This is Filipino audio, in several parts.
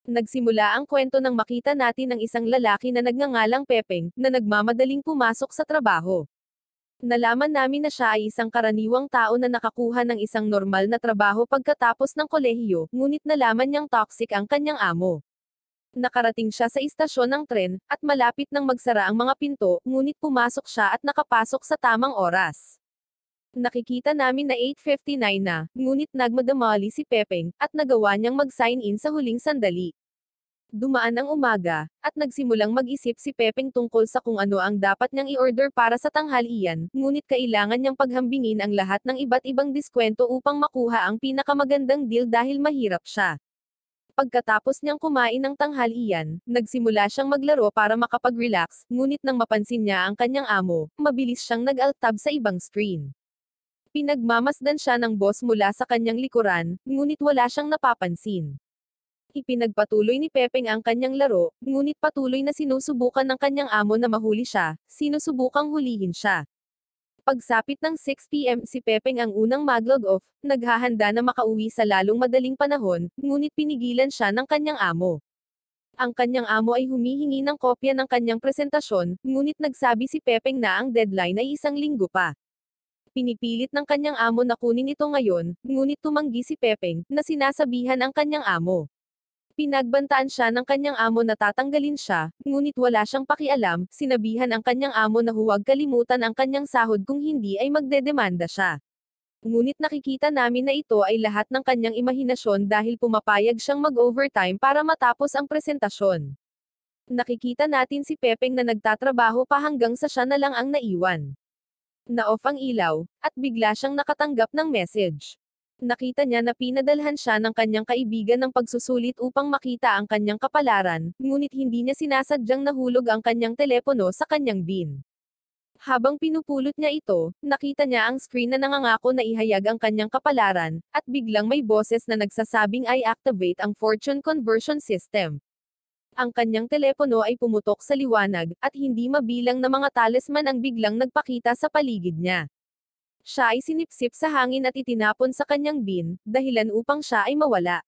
Nagsimula ang kwento nang makita natin ang isang lalaki na nagngangalang Pepeng, na nagmamadaling pumasok sa trabaho. Nalaman namin na siya ay isang karaniwang tao na nakakuha ng isang normal na trabaho pagkatapos ng kolehiyo, ngunit nalaman niyang toxic ang kanyang amo. Nakarating siya sa istasyon ng tren, at malapit nang magsara ang mga pinto, ngunit pumasok siya at nakapasok sa tamang oras. Nakikita namin na 8:59 na, ngunit nagmadamali si Pepeng, at nagawa niyang mag-sign in sa huling sandali. Dumaan ang umaga, at nagsimulang mag-isip si Pepeng tungkol sa kung ano ang dapat niyang i-order para sa tanghalian, ngunit kailangan niyang paghambingin ang lahat ng iba't ibang diskwento upang makuha ang pinakamagandang deal dahil mahirap siya. Pagkatapos niyang kumain ng tanghalian, nagsimula siyang maglaro para makapag-relax, ngunit nang mapansin niya ang kanyang amo, mabilis siyang nag-alt-tab sa ibang screen. Pinagmamasdan siya ng boss mula sa kanyang likuran, ngunit wala siyang napapansin. Ipinagpatuloy ni Pepeng ang kanyang laro, ngunit patuloy na sinusubukan ng kanyang amo na mahuli siya, sinusubukang hulihin siya. Pagsapit ng 6 p.m. si Pepeng ang unang mag-log off, naghahanda na makauwi sa lalong madaling panahon, ngunit pinigilan siya ng kanyang amo. Ang kanyang amo ay humihingi ng kopya ng kanyang presentasyon, ngunit nagsabi si Pepeng na ang deadline ay 1 linggo pa. Pinipilit ng kanyang amo na kunin ito ngayon, ngunit tumanggi si Pepeng, na sinasabihan ang kanyang amo. Pinagbantaan siya ng kanyang amo na tatanggalin siya, ngunit wala siyang pakialam, sinabihan ang kanyang amo na huwag kalimutan ang kanyang sahod kung hindi ay magdedemanda siya. Ngunit nakikita namin na ito ay lahat ng kanyang imahinasyon dahil pumapayag siyang mag-overtime para matapos ang presentasyon. Nakikita natin si Pepeng na nagtatrabaho pa hanggang sa siya na lang ang naiwan. Na-off ang ilaw, at bigla siyang nakatanggap ng message. Nakita niya na pinadalhan siya ng kanyang kaibigan ng pagsusulit upang makita ang kanyang kapalaran, ngunit hindi niya sinasadyang nahulog ang kanyang telepono sa kanyang bin. Habang pinupulot niya ito, nakita niya ang screen na nangangako na ihayag ang kanyang kapalaran, at biglang may boses na nagsasabing ay activate ang fortune conversion system. Ang kanyang telepono ay pumutok sa liwanag, at hindi mabilang na mga talisman ang biglang nagpakita sa paligid niya. Siya ay sinipsip sa hangin at itinapon sa kanyang bin, dahilan upang siya ay mawala.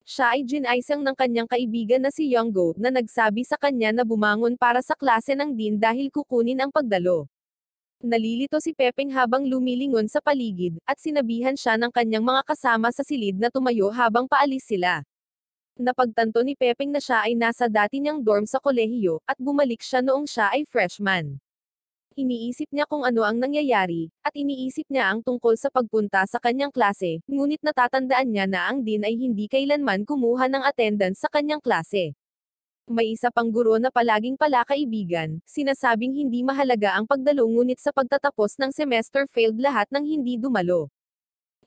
Siya ay ginaisang ng kanyang kaibigan na si Yonggo, na nagsabi sa kanya na bumangon para sa klase ng din dahil kukunin ang pagdalo. Nalilito si Pepeng habang lumilingon sa paligid, at sinabihan siya ng kanyang mga kasama sa silid na tumayo habang paalis sila. Napagtanto ni Pepeng na siya ay nasa dati niyang dorm sa kolehiyo, at bumalik siya noong siya ay freshman. Iniisip niya kung ano ang nangyayari, at iniisip niya ang tungkol sa pagpunta sa kanyang klase, ngunit natatandaan niya na ang dean ay hindi kailanman kumuha ng attendance sa kanyang klase. May isa pang guro na palaging palakaibigan, sinasabing hindi mahalaga ang pagdalo ngunit sa pagtatapos ng semester failed lahat ng hindi dumalo.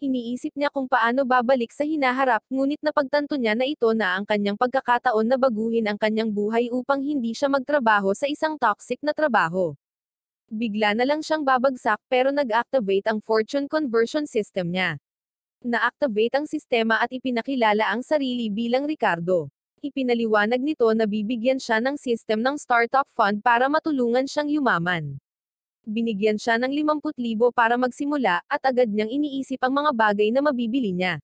Iniisip niya kung paano babalik sa hinaharap, ngunit napagtanto niya na ito na ang kanyang pagkakataon na baguhin ang kanyang buhay upang hindi siya magtrabaho sa isang toxic na trabaho. Bigla na lang siyang babagsak pero nag-activate ang fortune conversion system niya. Na-activate ang sistema at ipinakilala ang sarili bilang Ricardo. Ipinaliwanag nito na bibigyan siya ng system ng startup fund para matulungan siyang yumaman. Binigyan siya ng 50,000 para magsimula, at agad niyang iniisip ang mga bagay na mabibili niya.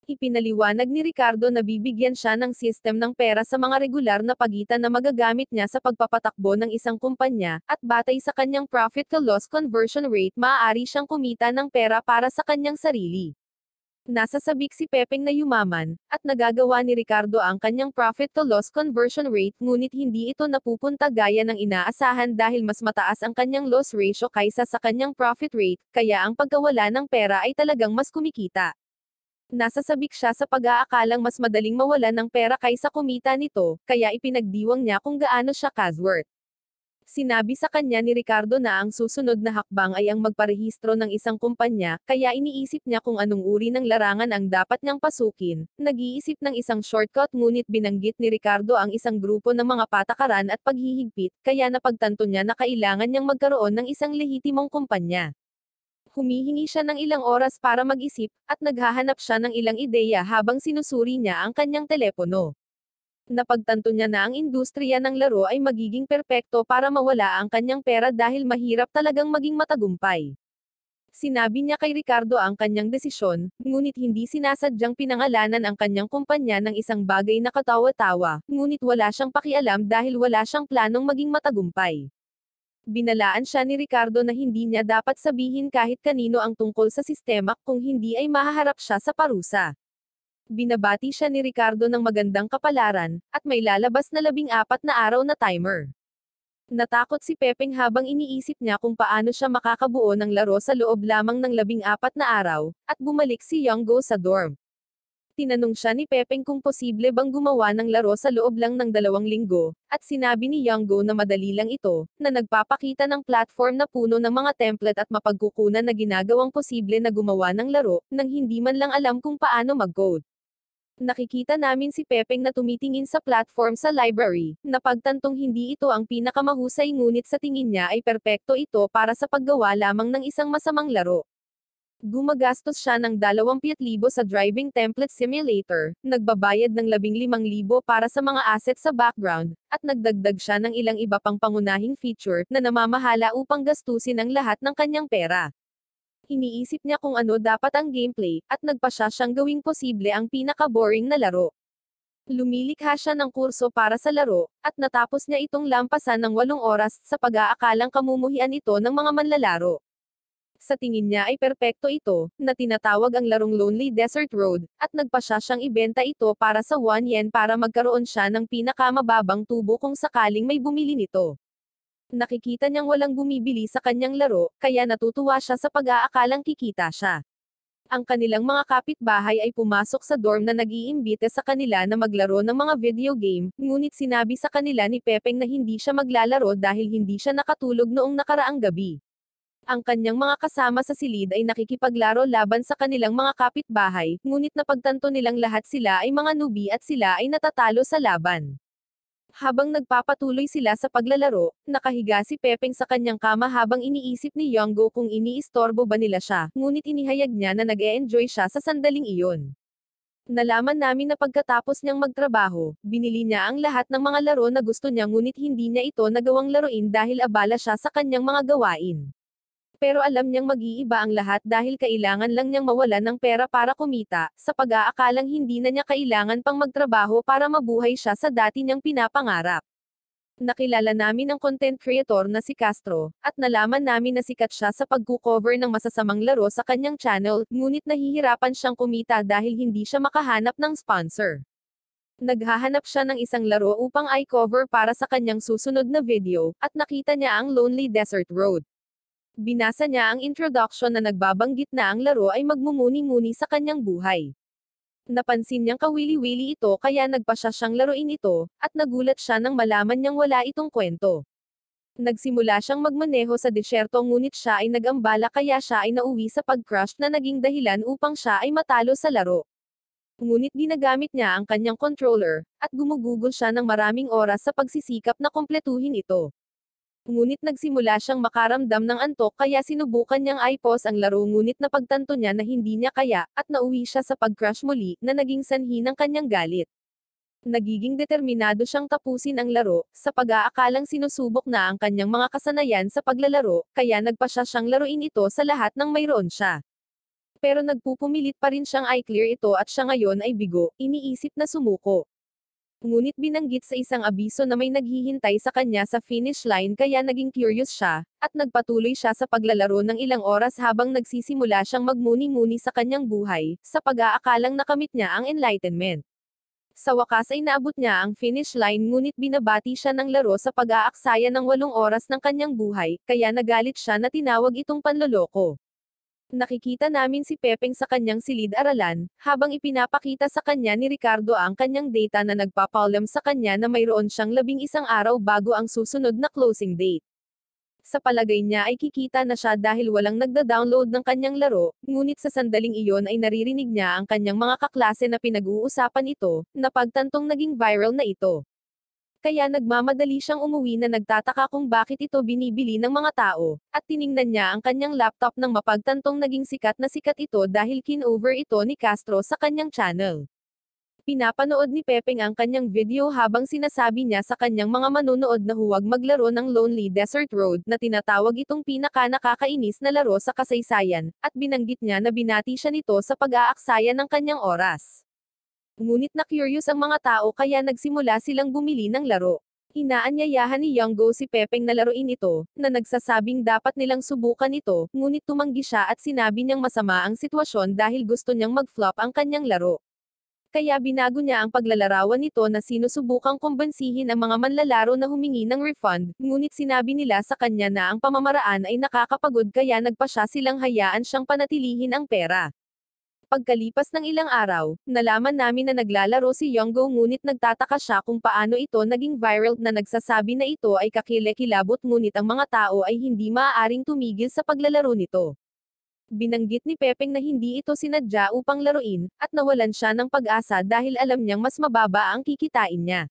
Ipinaliwanag ni Ricardo na bibigyan siya ng system ng pera sa mga regular na pagitan na magagamit niya sa pagpapatakbo ng isang kumpanya, at batay sa kanyang profit-to-loss conversion rate maaari siyang kumita ng pera para sa kanyang sarili. Nasa sabik si Pepeng na yumaman, at nagagawa ni Ricardo ang kanyang profit-to-loss conversion rate ngunit hindi ito napupunta gaya ng inaasahan dahil mas mataas ang kanyang loss ratio kaysa sa kanyang profit rate, kaya ang pagkawala ng pera ay talagang mas kumikita. Nasasabik siya sa pag-aakalang mas madaling mawalan ng pera kaysa kumita nito, kaya ipinagdiwang niya kung gaano siya kasworth. Sinabi sa kanya ni Ricardo na ang susunod na hakbang ay ang magparehistro ng isang kumpanya, kaya iniisip niya kung anong uri ng larangan ang dapat niyang pasukin. Nag-iisip ng isang shortcut ngunit binanggit ni Ricardo ang isang grupo ng mga patakaran at paghihigpit, kaya napagtanto niya na kailangan niyang magkaroon ng isang lehitimong kumpanya. Humihingi siya ng ilang oras para mag-isip, at naghahanap siya ng ilang ideya habang sinusuri niya ang kanyang telepono. Napagtanto niya na ang industriya ng laro ay magiging perpekto para mawala ang kanyang pera dahil mahirap talagang maging matagumpay. Sinabi niya kay Ricardo ang kanyang desisyon, ngunit hindi sinasadyang pinangalanan ang kanyang kumpanya ng isang bagay na katawa-tawa, ngunit wala siyang pakialam dahil wala siyang planong maging matagumpay. Binalaan siya ni Ricardo na hindi niya dapat sabihin kahit kanino ang tungkol sa sistema kung hindi ay mahaharap siya sa parusa. Binabati siya ni Ricardo ng magandang kapalaran, at may lalabas na 14 na araw na timer. Natakot si Pepeng habang iniisip niya kung paano siya makakabuo ng laro sa loob lamang ng 14 na araw, at bumalik si Younggo sa dorm. Tinanong siya ni Pepeng kung posible bang gumawa ng laro sa loob lang ng 2 linggo, at sinabi ni Younggo na madali lang ito, na nagpapakita ng platform na puno ng mga template at mapagkukunan na ginagawang posible na gumawa ng laro, nang hindi man lang alam kung paano mag-code. Nakikita namin si Pepeng na tumitingin sa platform sa library, napagtantong hindi ito ang pinakamahusay ngunit sa tingin niya ay perpekto ito para sa paggawa lamang ng isang masamang laro. Gumagastos siya ng 20,000 sa driving template simulator, nagbabayad ng 15,000 para sa mga assets sa background, at nagdagdag siya ng ilang iba pang pangunahing feature na namamahala upang gastusin ang lahat ng kanyang pera. Iniisip niya kung ano dapat ang gameplay, at nagpasya siyang gawing posible ang pinaka-boring na laro. Lumilikha siya ng kurso para sa laro, at natapos niya itong lampasan ng 8 oras sa pag-aakalang kamumuhian ito ng mga manlalaro. Sa tingin niya ay perpekto ito, na tinatawag ang larong Lonely Desert Road, at nagpasya siyang ibenta ito para sa 1 yen para magkaroon siya ng pinakamababang tubo kung sakaling may bumili nito. Nakikita niyang walang bumibili sa kanyang laro, kaya natutuwa siya sa pag-aakalang kikita siya. Ang kanilang mga kapitbahay ay pumasok sa dorm na nag-iimbita sa kanila na maglaro ng mga video game, ngunit sinabi sa kanila ni Pepeng na hindi siya maglalaro dahil hindi siya nakatulog noong nakaraang gabi. Ang kanyang mga kasama sa silid ay nakikipaglaro laban sa kanilang mga kapitbahay, ngunit napagtanto nilang lahat sila ay mga newbie at sila ay natatalo sa laban. Habang nagpapatuloy sila sa paglalaro, nakahiga si Pepeng sa kanyang kama habang iniisip ni Younggo kung iniistorbo ba nila siya, ngunit inihayag niya na nag-e-enjoy siya sa sandaling iyon. Nalaman namin na pagkatapos niyang magtrabaho, binili niya ang lahat ng mga laro na gusto niya ngunit hindi niya ito nagawang laruin dahil abala siya sa kanyang mga gawain. Pero alam niyang mag-iiba ang lahat dahil kailangan lang niyang mawalan ng pera para kumita, sa pag-aakalang hindi na niya kailangan pang magtrabaho para mabuhay siya sa dati niyang pinapangarap. Nakilala namin ang content creator na si Castro, at nalaman namin na sikat siya sa pagkukover ng masasamang laro sa kanyang channel, ngunit nahihirapan siyang kumita dahil hindi siya makahanap ng sponsor. Naghahanap siya ng isang laro upang i-cover para sa kanyang susunod na video, at nakita niya ang Lonely Desert Road. Binasa niya ang introduction na nagbabanggit na ang laro ay magmumuni-muni sa kanyang buhay. Napansin niyang kawili-wili ito kaya nagpasya siyang laruin ito, at nagulat siya nang malaman niyang wala itong kwento. Nagsimula siyang magmaneho sa disyerto ngunit siya ay nag-ambala kaya siya ay nauwi sa pag-crush na naging dahilan upang siya ay matalo sa laro. Ngunit ginagamit niya ang kanyang controller, at gumugugol siya ng maraming oras sa pagsisikap na kumpletuhin ito. Ngunit nagsimula siyang makaramdam ng antok kaya sinubukan niyang i-pause ang laro ngunit napagtanto niya na hindi niya kaya, at nauwi siya sa pag-crush muli, na naging sanhi ng kanyang galit. Nagiging determinado siyang tapusin ang laro, sa pag-aakalang sinusubok na ang kanyang mga kasanayan sa paglalaro, kaya nagpasya siyang laruin ito sa lahat ng mayroon siya. Pero nagpupumilit pa rin siyang i-clear ito at siya ngayon ay bigo, iniisip na sumuko. Ngunit binanggit sa isang abiso na may naghihintay sa kanya sa finish line kaya naging curious siya, at nagpatuloy siya sa paglalaro ng ilang oras habang nagsisimula siyang magmuni-muni sa kanyang buhay, sa pag-aakalang nakamit niya ang enlightenment. Sa wakas ay naabot niya ang finish line ngunit binabati siya ng laro sa pag-aaksaya ng 8 oras ng kanyang buhay, kaya nagalit siya na tinawag itong panloloko. Nakikita namin si Pepeng sa kanyang silid-aralan, habang ipinapakita sa kanya ni Ricardo ang kanyang data na nagpapaalam sa kanya na mayroon siyang 11 araw bago ang susunod na closing date. Sa palagay niya ay kikita na siya dahil walang nagda-download ng kanyang laro, ngunit sa sandaling iyon ay naririnig niya ang kanyang mga kaklase na pinag-uusapan ito, na pagtantong naging viral na ito. Kaya nagmamadali siyang umuwi na nagtataka kung bakit ito binibili ng mga tao, at tiningnan niya ang kanyang laptop nang mapagtantong naging sikat na sikat ito dahil kin-over ito ni Castro sa kanyang channel. Pinapanood ni Pepeng ang kanyang video habang sinasabi niya sa kanyang mga manonood na huwag maglaro ng Lonely Desert Road na tinatawag itong pinaka-nakakainis na laro sa kasaysayan, at binanggit niya na binati siya nito sa pag-aaksaya ng kanyang oras. Ngunit na-curious ang mga tao kaya nagsimula silang bumili ng laro. Inaanyayahan ni Younggo si Pepeng na laruin ito, na nagsasabing dapat nilang subukan ito, ngunit tumanggi siya at sinabi niyang masama ang sitwasyon dahil gusto niyang mag-flop ang kanyang laro. Kaya binago niya ang paglalarawan nito na sinusubukang kumbensihin ang mga manlalaro na humingi ng refund, ngunit sinabi nila sa kanya na ang pamamaraan ay nakakapagod kaya nagpa siya silang hayaan siyang panatilihin ang pera. Pagkalipas ng ilang araw, nalaman namin na naglalaro si Younggo ngunit nagtataka siya kung paano ito naging viral na nagsasabi na ito ay kakilekilabot ngunit ang mga tao ay hindi maaaring tumigil sa paglalaro nito. Binanggit ni Pepeng na hindi ito sinadya upang laruin, at nawalan siya ng pag-asa dahil alam niyang mas mababa ang kikitain niya.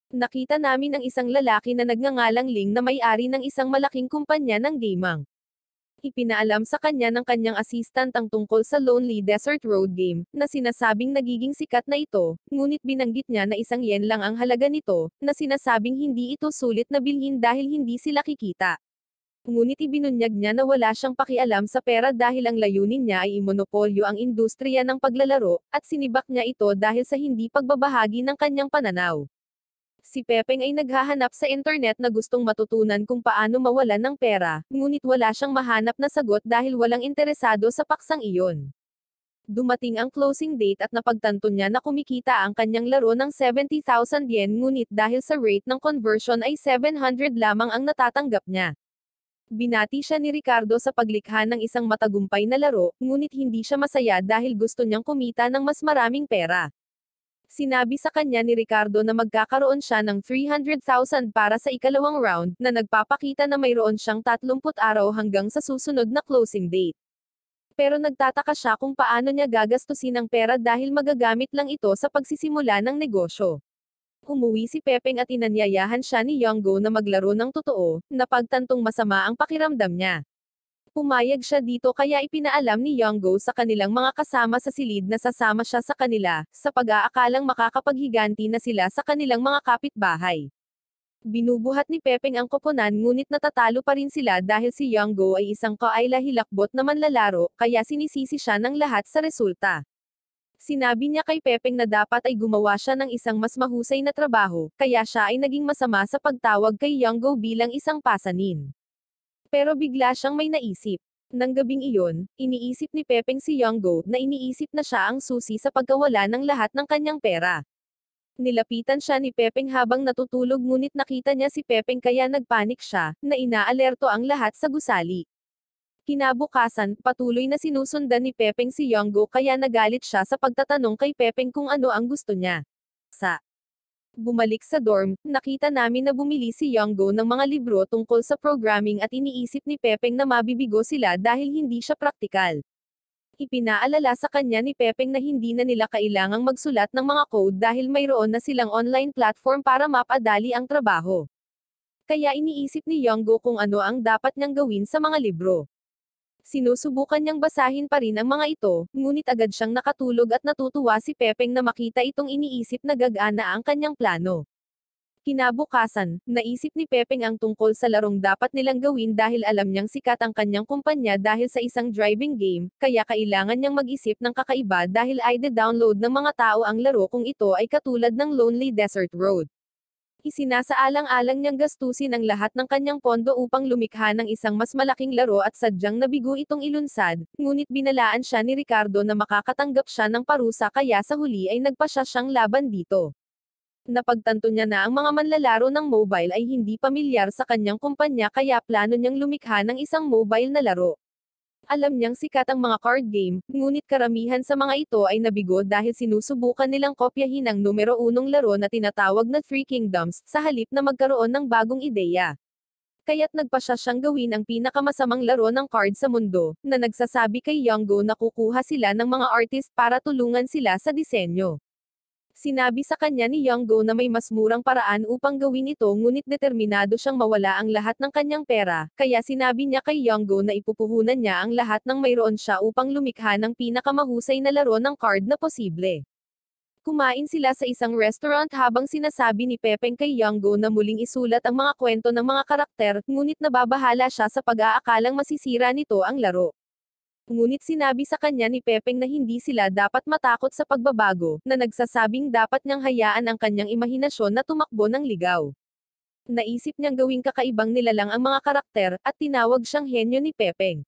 Nakita namin ang isang lalaki na nagngangalang Ling na may-ari ng isang malaking kumpanya ng gaming. Ipinaalam sa kanya ng kanyang assistant ang tungkol sa Lonely Desert Road game, na sinasabing nagiging sikat na ito, ngunit binanggit niya na ₱1 lang ang halaga nito, na sinasabing hindi ito sulit na bilhin dahil hindi sila kikita. Ngunit ibinunyag niya na wala siyang pakialam sa pera dahil ang layunin niya ay imonopolyo ang industriya ng paglalaro, at sinibak niya ito dahil sa hindi pagbabahagi ng kanyang pananaw. Si Pepeng ay naghahanap sa internet na gustong matutunan kung paano mawalan ng pera, ngunit wala siyang mahanap na sagot dahil walang interesado sa paksang iyon. Dumating ang closing date at napagtanto niya na kumikita ang kanyang laro ng ₱70,000 ngunit dahil sa rate ng conversion ay 700 lamang ang natatanggap niya. Binati siya ni Ricardo sa paglikha ng isang matagumpay na laro, ngunit hindi siya masaya dahil gusto niyang kumita ng mas maraming pera. Sinabi sa kanya ni Ricardo na magkakaroon siya ng 300,000 para sa ikalawang round, na nagpapakita na mayroon siyang 30 araw hanggang sa susunod na closing date. Pero nagtataka siya kung paano niya gagastusin ang pera dahil magagamit lang ito sa pagsisimula ng negosyo. Umuwi si Pepeng at inanyayahan siya ni Younggo na maglaro ng totoo, napagtantong masama ang pakiramdam niya. Pumayag siya dito kaya ipinaalam ni Younggo sa kanilang mga kasama sa silid na sasama siya sa kanila, sa pag-aakalang makakapaghiganti na sila sa kanilang mga kapitbahay. Binubuhat ni Pepeng ang koponan ngunit natatalo pa rin sila dahil si Younggo ay isang kaayla-hilakbot na manlalaro, kaya sinisisi siya ng lahat sa resulta. Sinabi niya kay Pepeng na dapat ay gumawa siya ng isang mas mahusay na trabaho, kaya siya ay naging masama sa pagtawag kay Younggo bilang isang pasanin. Pero bigla siyang may naisip. Nang gabing iyon, iniisip ni Pepeng si Younggo na iniisip na siya ang susi sa pagkawala ng lahat ng kanyang pera. Nilapitan siya ni Pepeng habang natutulog ngunit nakita niya si Pepeng kaya nagpanik siya, na inaalerto ang lahat sa gusali. Kinabukasan, patuloy na sinusundan ni Pepeng si Younggo kaya nagalit siya sa pagtatanong kay Pepeng kung ano ang gusto niya. Bumalik sa dorm, nakita namin na bumili si Younggo ng mga libro tungkol sa programming at iniisip ni Pepeng na mabibigo sila dahil hindi siya praktikal. Ipinaalala sa kanya ni Pepeng na hindi na nila kailangang magsulat ng mga code dahil mayroon na silang online platform para mapadali ang trabaho. Kaya iniisip ni Younggo kung ano ang dapat niyang gawin sa mga libro. Sinusubukan niyang basahin pa rin ang mga ito, ngunit agad siyang nakatulog at natutuwa si Pepeng na makita itong iniisip na gagana ang kanyang plano. Kinabukasan, naisip ni Pepeng ang tungkol sa larong dapat nilang gawin dahil alam niyang sikat ang kanyang kumpanya dahil sa isang driving game, kaya kailangan niyang mag-isip ng kakaiba dahil ide-download ng mga tao ang laro kung ito ay katulad ng Lonely Desert Road. Isinasaalang-alang niyang gastusin ang lahat ng kanyang pondo upang lumikha ng isang mas malaking laro at sadyang nabigo itong ilunsad, ngunit binalaan siya ni Ricardo na makakatanggap siya ng parusa kaya sa huli ay nagpasya siyang laban dito. Napagtanto niya na ang mga manlalaro ng mobile ay hindi pamilyar sa kanyang kumpanya kaya plano niyang lumikha ng isang mobile na laro. Alam niyang sikat ang mga card game, ngunit karamihan sa mga ito ay nabigo dahil sinusubukan nilang kopyahin ang numero 1 laro na tinatawag na Three Kingdoms, sa halip na magkaroon ng bagong ideya. Kaya't nagpasya siyang gawin ang pinakamasamang laro ng card sa mundo, na nagsasabi kay Younggo na kukuha sila ng mga artist para tulungan sila sa disenyo. Sinabi sa kanya ni Younggo na may mas murang paraan upang gawin ito ngunit determinado siyang mawala ang lahat ng kanyang pera, kaya sinabi niya kay Younggo na ipupuhunan niya ang lahat ng mayroon siya upang lumikha ng pinakamahusay na laro ng card na posible. Kumain sila sa isang restaurant habang sinasabi ni Pepeng kay Younggo na muling isulat ang mga kwento ng mga karakter, ngunit nababahala siya sa pag-aakalang masisira nito ang laro. Ngunit sinabi sa kanya ni Pepeng na hindi sila dapat matakot sa pagbabago, na nagsasabing dapat niyang hayaan ang kanyang imahinasyon na tumakbo ng ligaw. Naisip niyang gawing kakaibang nilalang ang mga karakter, at tinawag siyang henyo ni Pepeng.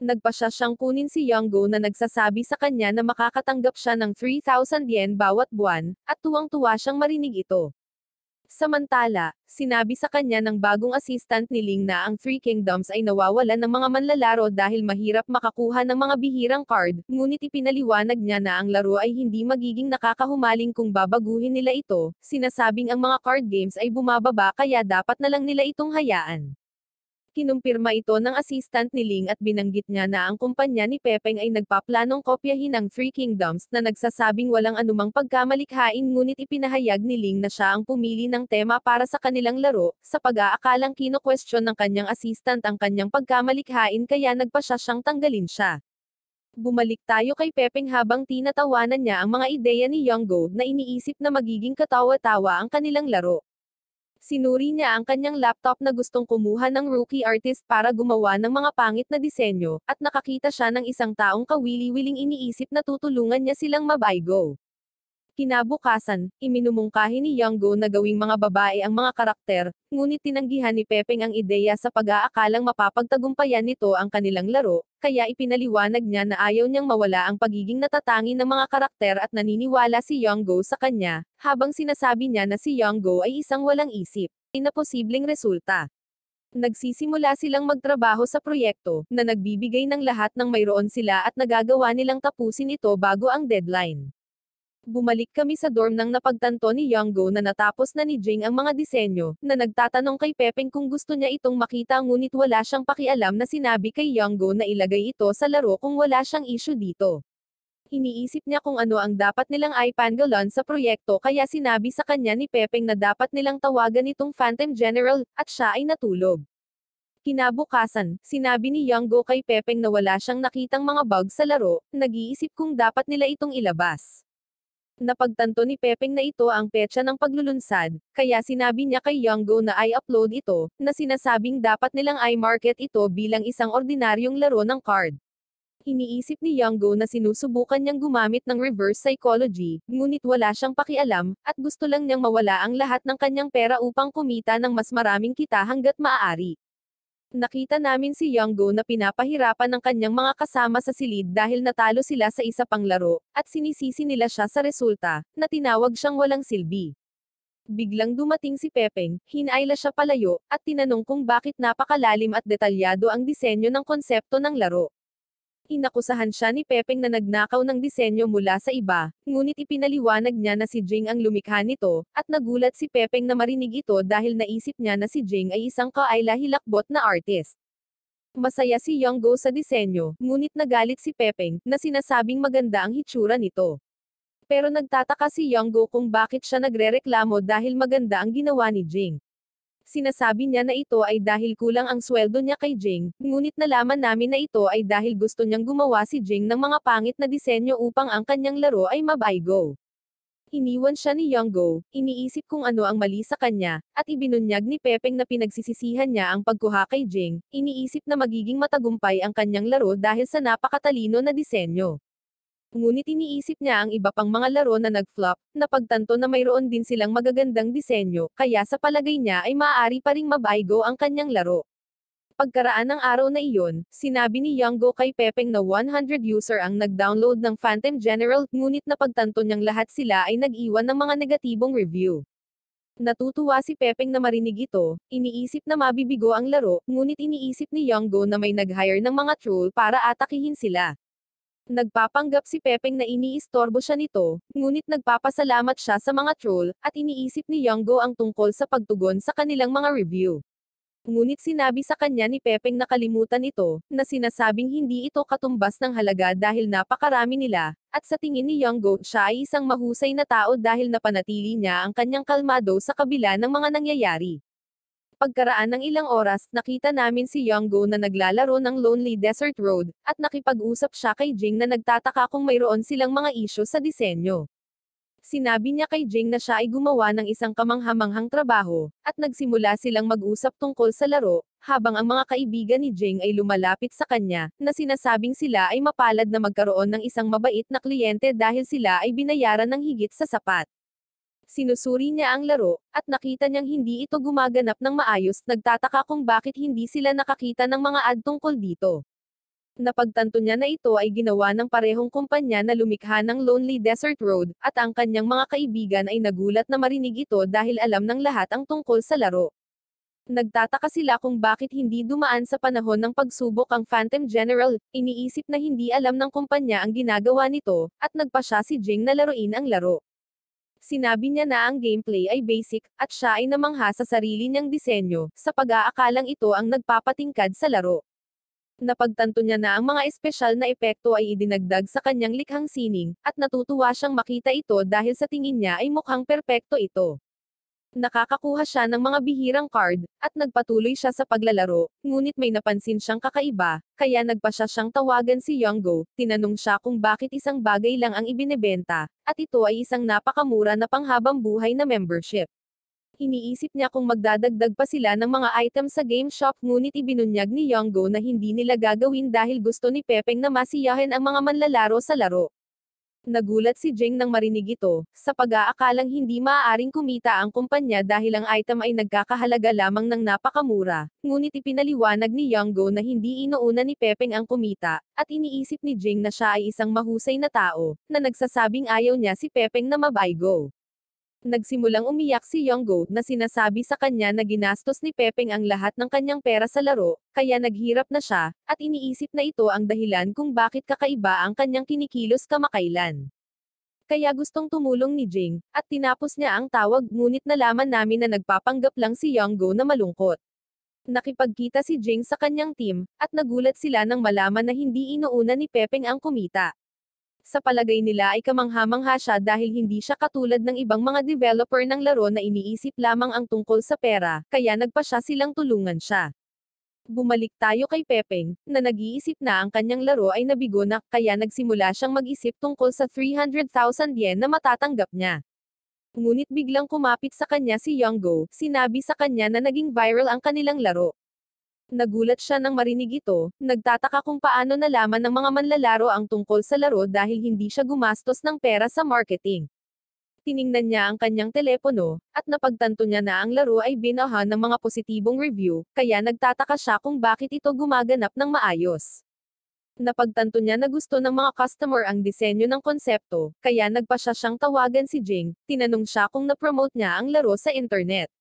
Nagpasya siyang kunin si Younggo na nagsasabi sa kanya na makakatanggap siya ng 3,000 yen bawat buwan, at tuwang-tuwa siyang marinig ito. Samantala, sinabi sa kanya ng bagong assistant ni Ling na ang Three Kingdoms ay nawawalan ng mga manlalaro dahil mahirap makakuha ng mga bihirang card, ngunit ipinaliwanag niya na ang laro ay hindi magiging nakakahumaling kung babaguhin nila ito, sinasabing ang mga card games ay bumababa kaya dapat na lang nila itong hayaan. Kinumpirma ito ng assistant ni Ling at binanggit niya na ang kumpanya ni Pepeng ay nagpaplanong kopyahin ang Three Kingdoms na nagsasabing walang anumang pagkamalikhain ngunit ipinahayag ni Ling na siya ang pumili ng tema para sa kanilang laro, sa pag-aakalang kino-question ng kanyang assistant ang kanyang pagkamalikhain kaya nagpasya siyang tanggalin siya. Bumalik tayo kay Pepeng habang tinatawanan niya ang mga ideya ni Younggo na iniisip na magiging katawa-tawa ang kanilang laro. Sinuri niya ang kanyang laptop na gustong kumuha ng rookie artist para gumawa ng mga pangit na disenyo, at nakakita siya ng isang taong kawili-wiling iniisip na tutulungan niya silang mabaygo. Kinabukasan, iminumungkahi ni Younggo na gawing mga babae ang mga karakter, ngunit tinanggihan ni Pepeng ang ideya sa pag-aakalang mapapagtagumpayan nito ang kanilang laro, kaya ipinaliwanag niya na ayaw niyang mawala ang pagiging natatangi ng mga karakter at naniniwala si Younggo sa kanya, habang sinasabi niya na si Younggo ay isang walang isip, na posibleng resulta. Nagsisimula silang magtrabaho sa proyekto, na nagbibigay ng lahat ng mayroon sila at nagagawa nilang tapusin ito bago ang deadline. Bumalik kami sa dorm nang napagtanto ni Younggo na natapos na ni Jing ang mga disenyo, na nagtatanong kay Pepeng kung gusto niya itong makita ngunit wala siyang pakialam na sinabi kay Younggo na ilagay ito sa laro kung wala siyang issue dito. Iniisip niya kung ano ang dapat nilang ipanggalan sa proyekto kaya sinabi sa kanya ni Pepeng na dapat nilang tawagan itong Phantom General, at siya ay natulog. Kinabukasan, sinabi ni Younggo kay Pepeng na wala siyang nakitang mga bugs sa laro, nag-iisip kung dapat nila itong ilabas. Napagtanto ni Pepeng na ito ang petsa ng paglulunsad, kaya sinabi niya kay Younggo na i-upload ito, na sinasabing dapat nilang i-market ito bilang isang ordinaryong laro ng card. Iniisip ni Younggo na sinusubukan niyang gumamit ng reverse psychology, ngunit wala siyang pakialam, at gusto lang niyang mawala ang lahat ng kanyang pera upang kumita ng mas maraming kita hanggat maaari. Nakita namin si Younggo na pinapahirapan ng kanyang mga kasama sa silid dahil natalo sila sa isa pang laro, at sinisisi nila siya sa resulta, na tinawag siyang walang silbi. Biglang dumating si Pepeng, hinayla siya palayo, at tinanong kung bakit napakalalim at detalyado ang disenyo ng konsepto ng laro. Inakusahan siya ni Pepeng na nagnakaw ng disenyo mula sa iba, ngunit ipinaliwanag niya na si Jing ang lumikha nito, at nagulat si Pepeng na marinig ito dahil naisip niya na si Jing ay isang kaayla-hilakbot na artist. Masaya si Younggo sa disenyo, ngunit nagalit si Pepeng, na sinasabing maganda ang hitsura nito. Pero nagtataka si Younggo kung bakit siya nagrereklamo dahil maganda ang ginawa ni Jing. Sinasabi niya na ito ay dahil kulang ang sweldo niya kay Jing, ngunit nalaman namin na ito ay dahil gusto niyang gumawa si Jing ng mga pangit na disenyo upang ang kanyang laro ay mabaygo. Iniwan siya ni Younggo, iniisip kung ano ang mali sa kanya, at ibinunyag ni Pepeng na pinagsisisihan niya ang pagkuha kay Jing, iniisip na magiging matagumpay ang kanyang laro dahil sa napakatalino na disenyo. Ngunit iniisip niya ang iba pang mga laro na nag-flop, napagtanto na mayroon din silang magagandang disenyo, kaya sa palagay niya ay maaari pa ring mabaygo ang kanyang laro. Pagkaraan ng araw na iyon, sinabi ni Younggo kay Pepeng na 100 user ang nag-download ng Phantom General, ngunit napagtanto niyang lahat sila ay nag-iwan ng mga negatibong review. Natutuwa si Pepeng na marinig ito, iniisip na mabibigo ang laro, ngunit iniisip ni Younggo na may nag-hire ng mga troll para atakihin sila. Nagpapanggap si Pepeng na iniistorbo siya nito, ngunit nagpapasalamat siya sa mga troll, at iniisip ni Younggo ang tungkol sa pagtugon sa kanilang mga review. Ngunit sinabi sa kanya ni Pepeng na kalimutan ito, na sinasabing hindi ito katumbas ng halaga dahil napakarami nila, at sa tingin ni Younggo siya ay isang mahusay na tao dahil napanatili niya ang kanyang kalmado sa kabila ng mga nangyayari. Pagkaraan ng ilang oras, nakita namin si Younggo na naglalaro ng Lonely Desert Road, at nakipag-usap siya kay Jing na nagtataka kung mayroon silang mga isyu sa disenyo. Sinabi niya kay Jing na siya ay gumawa ng isang kamanghamanghang trabaho, at nagsimula silang mag-usap tungkol sa laro, habang ang mga kaibigan ni Jing ay lumalapit sa kanya, na sinasabing sila ay mapalad na magkaroon ng isang mabait na kliyente dahil sila ay binayaran ng higit sa sapat. Sinusuri niya ang laro, at nakita niyang hindi ito gumaganap ng maayos, nagtataka kung bakit hindi sila nakakita ng mga ad tungkol dito. Napagtanto niya na ito ay ginawa ng parehong kumpanya na lumikha ng Lonely Desert Road, at ang kanyang mga kaibigan ay nagulat na marinig ito dahil alam ng lahat ang tungkol sa laro. Nagtataka sila kung bakit hindi dumaan sa panahon ng pagsubok ang Phantom General, iniisip na hindi alam ng kumpanya ang ginagawa nito, at nagpasya si Jing na laruin ang laro. Sinabi niya na ang gameplay ay basic, at siya ay namangha sa sarili niyang disenyo, sa pag-aakalang ito ang nagpapatingkad sa laro. Napagtanto niya na ang mga espesyal na epekto ay idinagdag sa kanyang likhang sining, at natutuwa siyang makita ito dahil sa tingin niya ay mukhang perpekto ito. Nakakakuha siya ng mga bihirang card, at nagpatuloy siya sa paglalaro, ngunit may napansin siyang kakaiba, kaya nagpa siya siyang tawagan si Yonggo, tinanong siya kung bakit isang bagay lang ang ibinebenta, at ito ay isang napakamura na panghabang buhay na membership. Iniisip niya kung magdadagdag pa sila ng mga item sa game shop, ngunit ibinunyag ni Yonggo na hindi nila gagawin dahil gusto ni Pepeng na masiyahin ang mga manlalaro sa laro. Nagulat si Jing nang marinig ito, sa pag-aakalang hindi maaaring kumita ang kumpanya dahil ang item ay nagkakahalaga lamang ng napakamura, ngunit ipinaliwanag ni Yonggo na hindi inuuna ni Pepeng ang kumita, at iniisip ni Jing na siya ay isang mahusay na tao, na nagsasabing ayaw niya si Pepeng na mabaygo. Nagsimulang umiyak si Yonggo, na sinasabi sa kanya na ginastos ni Pepeng ang lahat ng kanyang pera sa laro, kaya naghirap na siya, at iniisip na ito ang dahilan kung bakit kakaiba ang kanyang kinikilos kamakailan. Kaya gustong tumulong ni Jing, at tinapos niya ang tawag, ngunit nalaman namin na nagpapanggap lang si Yonggo na malungkot. Nakipagkita si Jing sa kanyang team, at nagulat sila nang malaman na hindi inuuna ni Pepeng ang kumita. Sa palagay nila ay kamangha-mangha siya dahil hindi siya katulad ng ibang mga developer ng laro na iniisip lamang ang tungkol sa pera, kaya nagpa siya silang tulungan siya. Bumalik tayo kay Pepeng, na nag-iisip na ang kanyang laro ay nabigo na, kaya nagsimula siyang mag-isip tungkol sa 300,000 yen na matatanggap niya. Ngunit biglang kumapit sa kanya si Yonggo, sinabi sa kanya na naging viral ang kanilang laro. Nagulat siya nang marinig ito, nagtataka kung paano nalaman ng mga manlalaro ang tungkol sa laro dahil hindi siya gumastos ng pera sa marketing. Tiningnan niya ang kanyang telepono, at napagtanto niya na ang laro ay binahan ng mga positibong review, kaya nagtataka siya kung bakit ito gumaganap ng maayos. Napagtanto niya na gusto ng mga customer ang disenyo ng konsepto, kaya nagpa siya siyang tawagan si Jing, tinanong siya kung na-promote niya ang laro sa internet.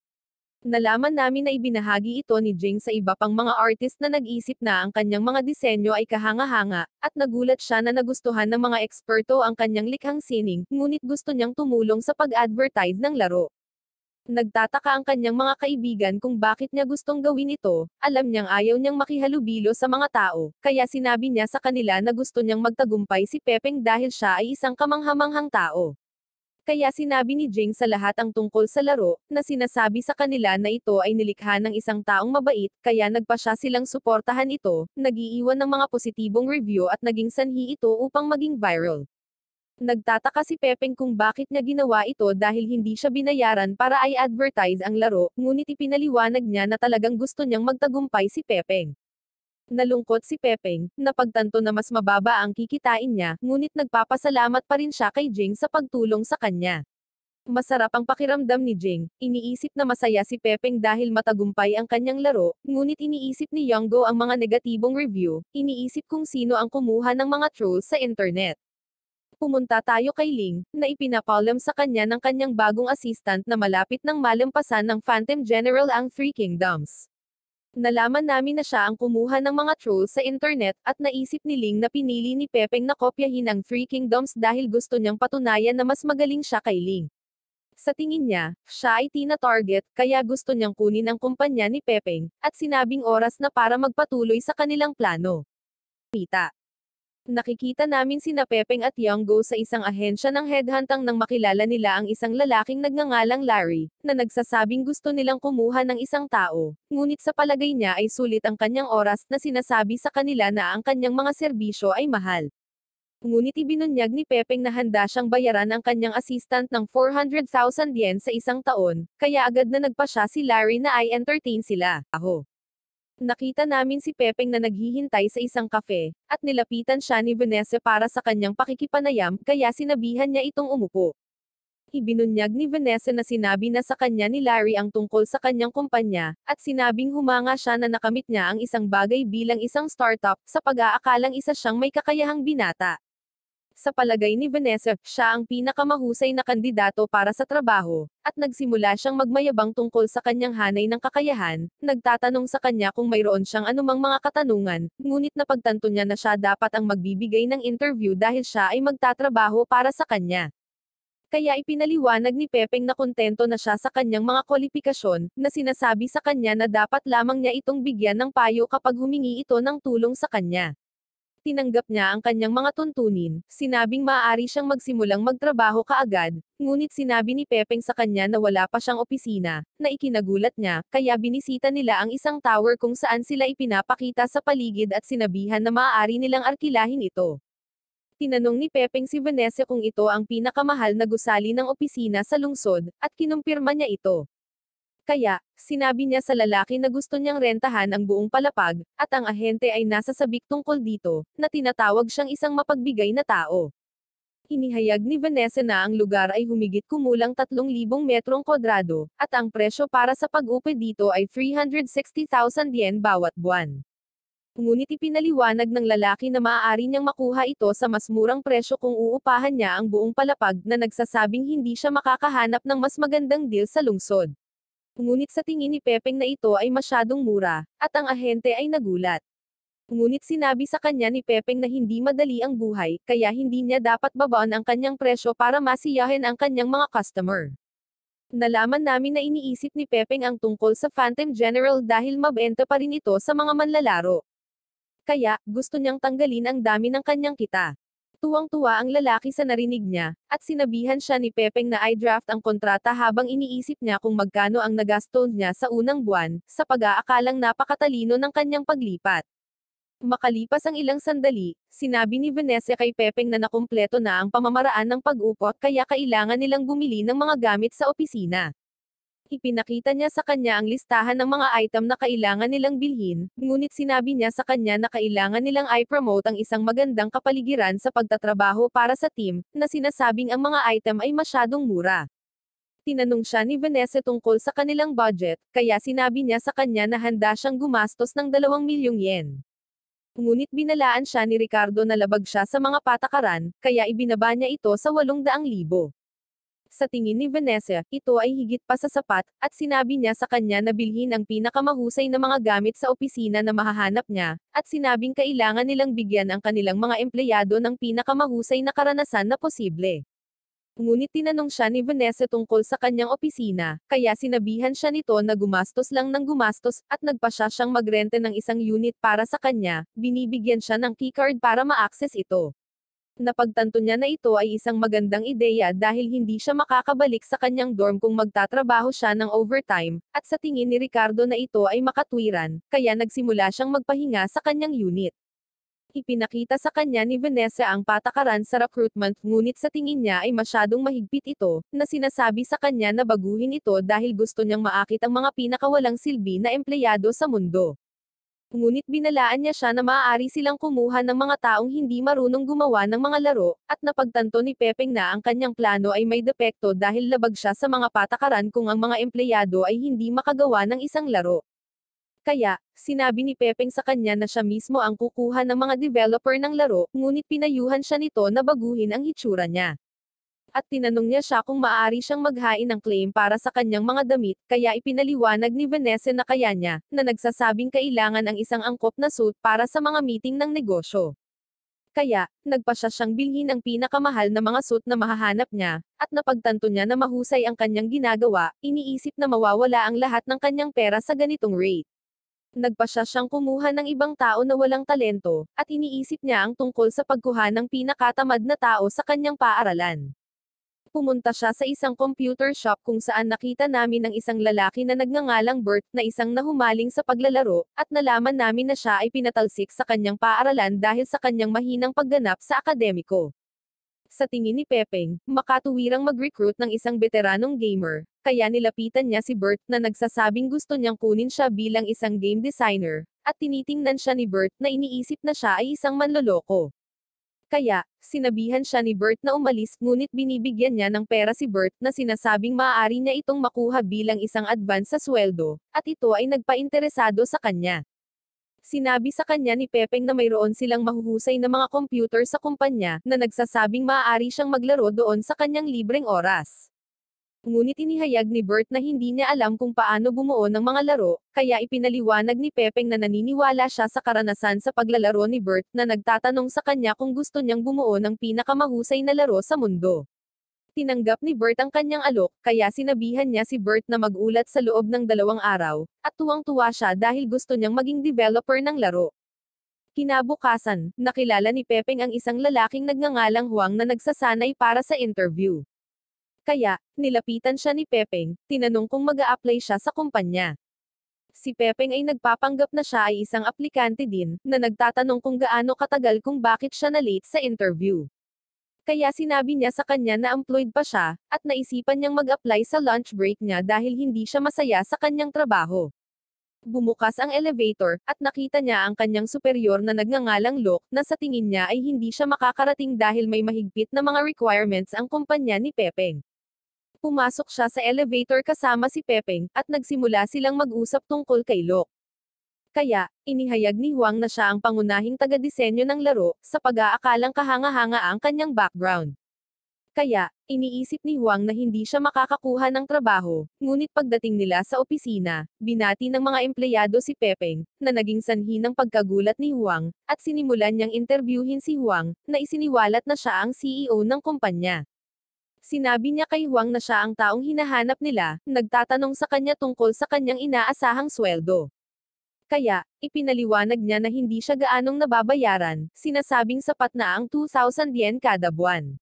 Nalaman namin na ibinahagi ito ni Jing sa iba pang mga artist na nag-isip na ang kanyang mga disenyo ay kahanga-hanga, at nagulat siya na nagustuhan ng mga eksperto ang kanyang likhang sining, ngunit gusto niyang tumulong sa pag-advertise ng laro. Nagtataka ang kanyang mga kaibigan kung bakit niya gustong gawin ito, alam niyang ayaw niyang makihalubilo sa mga tao, kaya sinabi niya sa kanila na gusto niyang magtagumpay si Pepeng dahil siya ay isang kamanghamanghang tao. Kaya sinabi ni Jing sa lahat ang tungkol sa laro, na sinasabi sa kanila na ito ay nilikha ng isang taong mabait, kaya nagpa siya silang suportahan ito, nag-iiwan ng mga positibong review at naging sanhi ito upang maging viral. Nagtataka si Pepeng kung bakit niya ginawa ito dahil hindi siya binayaran para i-advertise ang laro, ngunit ipinaliwanag niya na talagang gusto niyang magtagumpay si Pepeng. Nalungkot si Pepeng, napagtanto na mas mababa ang kikitain niya, ngunit nagpapasalamat pa rin siya kay Jing sa pagtulong sa kanya. Masarap ang pakiramdam ni Jing, iniisip na masaya si Pepeng dahil matagumpay ang kanyang laro, ngunit iniisip ni Yonggo ang mga negatibong review, iniisip kung sino ang kumuha ng mga trolls sa internet. Pumunta tayo kay Ling, na ipinapalam sa kanya ng kanyang bagong assistant na malapit nang malampasan ng Phantom General ang Three Kingdoms. Nalaman namin na siya ang kumuha ng mga trolls sa internet, at naisip ni Ling na pinili ni Pepeng na kopyahin ang Three Kingdoms dahil gusto niyang patunayan na mas magaling siya kay Ling. Sa tingin niya, siya ay tina-target, kaya gusto niyang kunin ang kumpanya ni Pepeng, at sinabing oras na para magpatuloy sa kanilang plano. Pita. Nakikita namin sina Pepeng at Yonggo sa isang ahensya ng headhuntang nang makilala nila ang isang lalaking nagngangalang Larry, na nagsasabing gusto nilang kumuha ng isang tao, ngunit sa palagay niya ay sulit ang kanyang oras na sinasabi sa kanila na ang kanyang mga serbisyo ay mahal. Ngunit ibinunyag ni Pepeng na handa siyang bayaran ang kanyang assistant ng 400,000 yen sa isang taon, kaya agad na nagpasya si Larry na i-entertain sila. Nakita namin si Pepeng na naghihintay sa isang kafe, at nilapitan siya ni Vanessa para sa kanyang pakikipanayam, kaya sinabihan niya itong umupo. Ibinunyag ni Vanessa na sinabi na sa kanya ni Larry ang tungkol sa kanyang kumpanya, at sinabing humanga siya na nakamit niya ang isang bagay bilang isang startup, sa pag-aakalang isa siyang may kakayahang binata. Sa palagay ni Vanessa, siya ang pinakamahusay na kandidato para sa trabaho, at nagsimula siyang magmayabang tungkol sa kanyang hanay ng kakayahan, nagtatanong sa kanya kung mayroon siyang anumang mga katanungan, ngunit napagtanto niya na siya dapat ang magbibigay ng interview dahil siya ay magtatrabaho para sa kanya. Kaya ipinaliwanag ni Pepeng na kontento na siya sa kanyang mga kwalifikasyon, na sinasabi sa kanya na dapat lamang niya itong bigyan ng payo kapag humingi ito ng tulong sa kanya. Tinanggap niya ang kanyang mga tuntunin, sinabing maaari siyang magsimulang magtrabaho kaagad, ngunit sinabi ni Pepeng sa kanya na wala pa siyang opisina, na ikinagulat niya, kaya binisita nila ang isang tower kung saan sila ipinapakita sa paligid at sinabihan na maaari nilang arkilahin ito. Tinanong ni Pepeng si Vanessa kung ito ang pinakamahal na gusali ng opisina sa lungsod, at kinumpirma niya ito. Kaya, sinabi niya sa lalaki na gusto niyang rentahan ang buong palapag, at ang ahente ay nasa sabik tungkol dito, na tinatawag siyang isang mapagbigay na tao. Inihayag ni Vanessa na ang lugar ay humigit kumulang 3,000 metrong kwadrado, at ang presyo para sa pag-upa dito ay 360,000 yen bawat buwan. Ngunit ipinaliwanag ng lalaki na maaari niyang makuha ito sa mas murang presyo kung uupahan niya ang buong palapag, na nagsasabing hindi siya makakahanap ng mas magandang deal sa lungsod. Ngunit sa tingin ni Pepeng na ito ay masyadong mura, at ang ahente ay nagulat. Ngunit sinabi sa kanya ni Pepeng na hindi madali ang buhay, kaya hindi niya dapat babaan ang kanyang presyo para masiyahin ang kanyang mga customer. Nalaman namin na iniisip ni Pepeng ang tungkol sa Phantom General dahil mabenta pa rin ito sa mga manlalaro. Kaya, gusto niyang tanggalin ang dami ng kanyang kita. Tuwang-tuwa ang lalaki sa narinig niya, at sinabihan siya ni Pepeng na i-draft ang kontrata habang iniisip niya kung magkano ang nagasto niya sa unang buwan, sa pag-aakalang napakatalino ng kanyang paglipat. Makalipas ang ilang sandali, sinabi ni Vanessa kay Pepeng na nakumpleto na ang pamamaraan ng pag-upot kaya kailangan nilang bumili ng mga gamit sa opisina. Ipinakita niya sa kanya ang listahan ng mga item na kailangan nilang bilhin, ngunit sinabi niya sa kanya na kailangan nilang i-promote ang isang magandang kapaligiran sa pagtatrabaho para sa team, na sinasabing ang mga item ay masyadong mura. Tinanong siya ni Vanessa tungkol sa kanilang budget, kaya sinabi niya sa kanya na handa siyang gumastos ng 2 milyong yen. Ngunit binalaan siya ni Ricardo na labag siya sa mga patakaran, kaya ibinaba niya ito sa 800,000. Sa tingin ni Vanessa, ito ay higit pa sa sapat, at sinabi niya sa kanya na bilhin ang pinakamahusay na mga gamit sa opisina na mahahanap niya, at sinabing kailangan nilang bigyan ang kanilang mga empleyado ng pinakamahusay na karanasan na posible. Ngunit tinanong siya ni Vanessa tungkol sa kanyang opisina, kaya sinabihan siya nito na gumastos lang ng gumastos, at nagpasya siyang magrente ng isang unit para sa kanya, binibigyan siya ng keycard para ma-access ito. Napagtanto niya na ito ay isang magandang ideya dahil hindi siya makakabalik sa kanyang dorm kung magtatrabaho siya ng overtime, at sa tingin ni Ricardo na ito ay makatwiran, kaya nagsimula siyang magpahinga sa kanyang unit. Ipinakita sa kanya ni Vanessa ang patakaran sa recruitment, ngunit sa tingin niya ay masyadong mahigpit ito, na sinasabi sa kanya na baguhin ito dahil gusto niyang maakit ang mga pinakawalang silbi na empleyado sa mundo. Ngunit binalaan niya siya na maaari silang kumuha ng mga taong hindi marunong gumawa ng mga laro, at napagtanto ni Pepeng na ang kanyang plano ay may depekto dahil labag siya sa mga patakaran kung ang mga empleyado ay hindi makagawa ng isang laro. Kaya, sinabi ni Pepeng sa kanya na siya mismo ang kukuha ng mga developer ng laro, ngunit pinayuhan siya nito na baguhin ang hitsura niya. At tinanong niya siya kung maaari siyang maghain ng claim para sa kanyang mga damit, kaya ipinaliwanag ni Vanessa na kaya niya, na nagsasabing kailangan ang isang angkop na suit para sa mga meeting ng negosyo. Kaya, nagpasya siyang bilhin ang pinakamahal na mga suit na mahahanap niya, at napagtanto niya na mahusay ang kanyang ginagawa, iniisip na mawawala ang lahat ng kanyang pera sa ganitong rate. Nagpasya siyang kumuha ng ibang tao na walang talento, at iniisip niya ang tungkol sa pagkuha ng pinakatamad na tao sa kanyang paaralan. Pumunta siya sa isang computer shop kung saan nakita namin ang isang lalaki na nagngangalang Bert na isang nahumaling sa paglalaro, at nalaman namin na siya ay pinatalsik sa kanyang paaralan dahil sa kanyang mahinang pagganap sa akademiko. Sa tingin ni Pepeng, makatuwirang mag-recruit ng isang veteranong gamer, kaya nilapitan niya si Bert na nagsasabing gusto niyang kunin siya bilang isang game designer, at tinitingnan siya ni Bert na iniisip na siya ay isang manloloko. Kaya, sinabihan siya ni Bert na umalis ngunit binibigyan niya ng pera si Bert na sinasabing maaari niya itong makuha bilang isang advance sa sweldo, at ito ay nagpainteresado sa kanya. Sinabi sa kanya ni Pepeng na mayroon silang mahuhusay na mga computer sa kumpanya na nagsasabing maaari siyang maglaro doon sa kanyang libreng oras. Ngunit inihayag ni Bert na hindi niya alam kung paano bumuo ng mga laro, kaya ipinaliwanag ni Pepeng na naniniwala siya sa karanasan sa paglalaro ni Bert na nagtatanong sa kanya kung gusto niyang bumuo ng pinakamahusay na laro sa mundo. Tinanggap ni Bert ang kanyang alok, kaya sinabihan niya si Bert na mag-ulat sa loob ng 2 araw, at tuwang-tuwa siya dahil gusto niyang maging developer ng laro. Kinabukasan, nakilala ni Pepeng ang isang lalaking nagngangalang Huang na nagsasanay para sa interview. Kaya, nilapitan siya ni Pepeng, tinanong kung mag-a-apply siya sa kumpanya. Si Pepeng ay nagpapanggap na siya ay isang aplikante din, na nagtatanong kung gaano katagal kung bakit siya na-late sa interview. Kaya sinabi niya sa kanya na employed pa siya, at naisipan niyang mag-apply sa lunch break niya dahil hindi siya masaya sa kanyang trabaho. Bumukas ang elevator, at nakita niya ang kanyang superior na nagngangalang Locke, na sa tingin niya ay hindi siya makakarating dahil may mahigpit na mga requirements ang kumpanya ni Pepeng. Pumasok siya sa elevator kasama si Pepeng, at nagsimula silang mag-usap tungkol kay Locke. Kaya, inihayag ni Huang na siya ang pangunahing taga-disenyo ng laro, sa pag-aakalang kahanga-hanga ang kanyang background. Kaya, iniisip ni Huang na hindi siya makakakuha ng trabaho, ngunit pagdating nila sa opisina, binati ng mga empleyado si Pepeng, na naging sanhi ng pagkagulat ni Huang, at sinimulan niyang interviewin si Huang, na isiniwalat na siya ang CEO ng kumpanya. Sinabi niya kay Huang na siya ang taong hinahanap nila, nagtatanong sa kanya tungkol sa kanyang inaasahang sweldo. Kaya, ipinaliwanag niya na hindi siya gaanong nababayaran, sinasabing sapat na ang 2,000 yen kada buwan.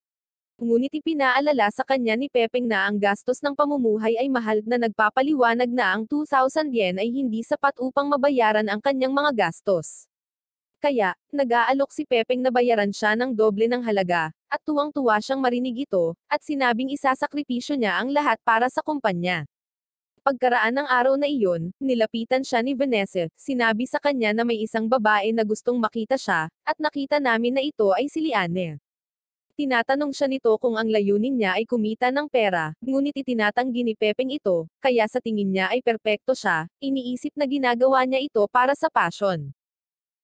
Ngunit ipinaalala sa kanya ni Pepeng na ang gastos ng pamumuhay ay mahal na nagpapaliwanag na ang 2,000 yen ay hindi sapat upang mabayaran ang kanyang mga gastos. Kaya, nag-aalok si Pepeng na bayaran siya ng doble ng halaga, at tuwang-tuwa siyang marinig ito, at sinabing isasakripisyo niya ang lahat para sa kumpanya. Pagkaraan ng araw na iyon, nilapitan siya ni Vanessa, sinabi sa kanya na may isang babae na gustong makita siya, at nakita namin na ito ay si Liane. Tinatanong siya nito kung ang layunin niya ay kumita ng pera, ngunit itinatanggi ni Pepeng ito, kaya sa tingin niya ay perpekto siya, iniisip na ginagawa niya ito para sa passion.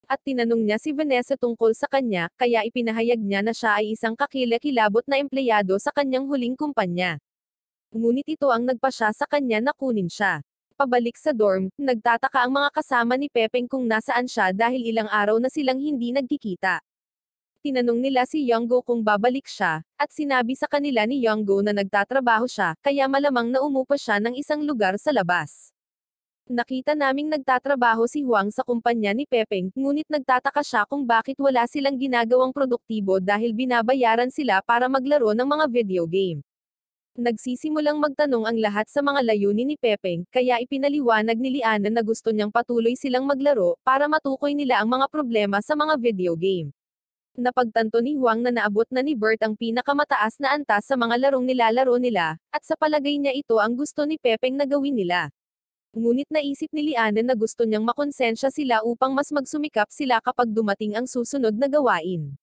At tinanong niya si Vanessa tungkol sa kanya, kaya ipinahayag niya na siya ay isang kakilakilabot na empleyado sa kanyang huling kumpanya. Ngunit ito ang nagpasya sa kanya na kunin siya. Pabalik sa dorm, nagtataka ang mga kasama ni Pepeng kung nasaan siya dahil ilang araw na silang hindi nagkikita. Tinanong nila si Younggo kung babalik siya, at sinabi sa kanila ni Younggo na nagtatrabaho siya, kaya malamang na umupa siya ng isang lugar sa labas. Nakita naming nagtatrabaho si Huang sa kumpanya ni Pepeng, ngunit nagtataka siya kung bakit wala silang ginagawang produktibo dahil binabayaran sila para maglaro ng mga video game. Nagsisimulang magtanong ang lahat sa mga layunin ni Pepeng, kaya ipinaliwanag ni Liana na gusto niyang patuloy silang maglaro, para matukoy nila ang mga problema sa mga video game. Napagtanto ni Huang na naabot na ni Bert ang pinakamataas na antas sa mga larong nilalaro nila, at sa palagay niya ito ang gusto ni Pepeng na gawin nila. Ngunit naisip ni Liana na gusto niyang makonsensya sila upang mas magsumikap sila kapag dumating ang susunod na gawain.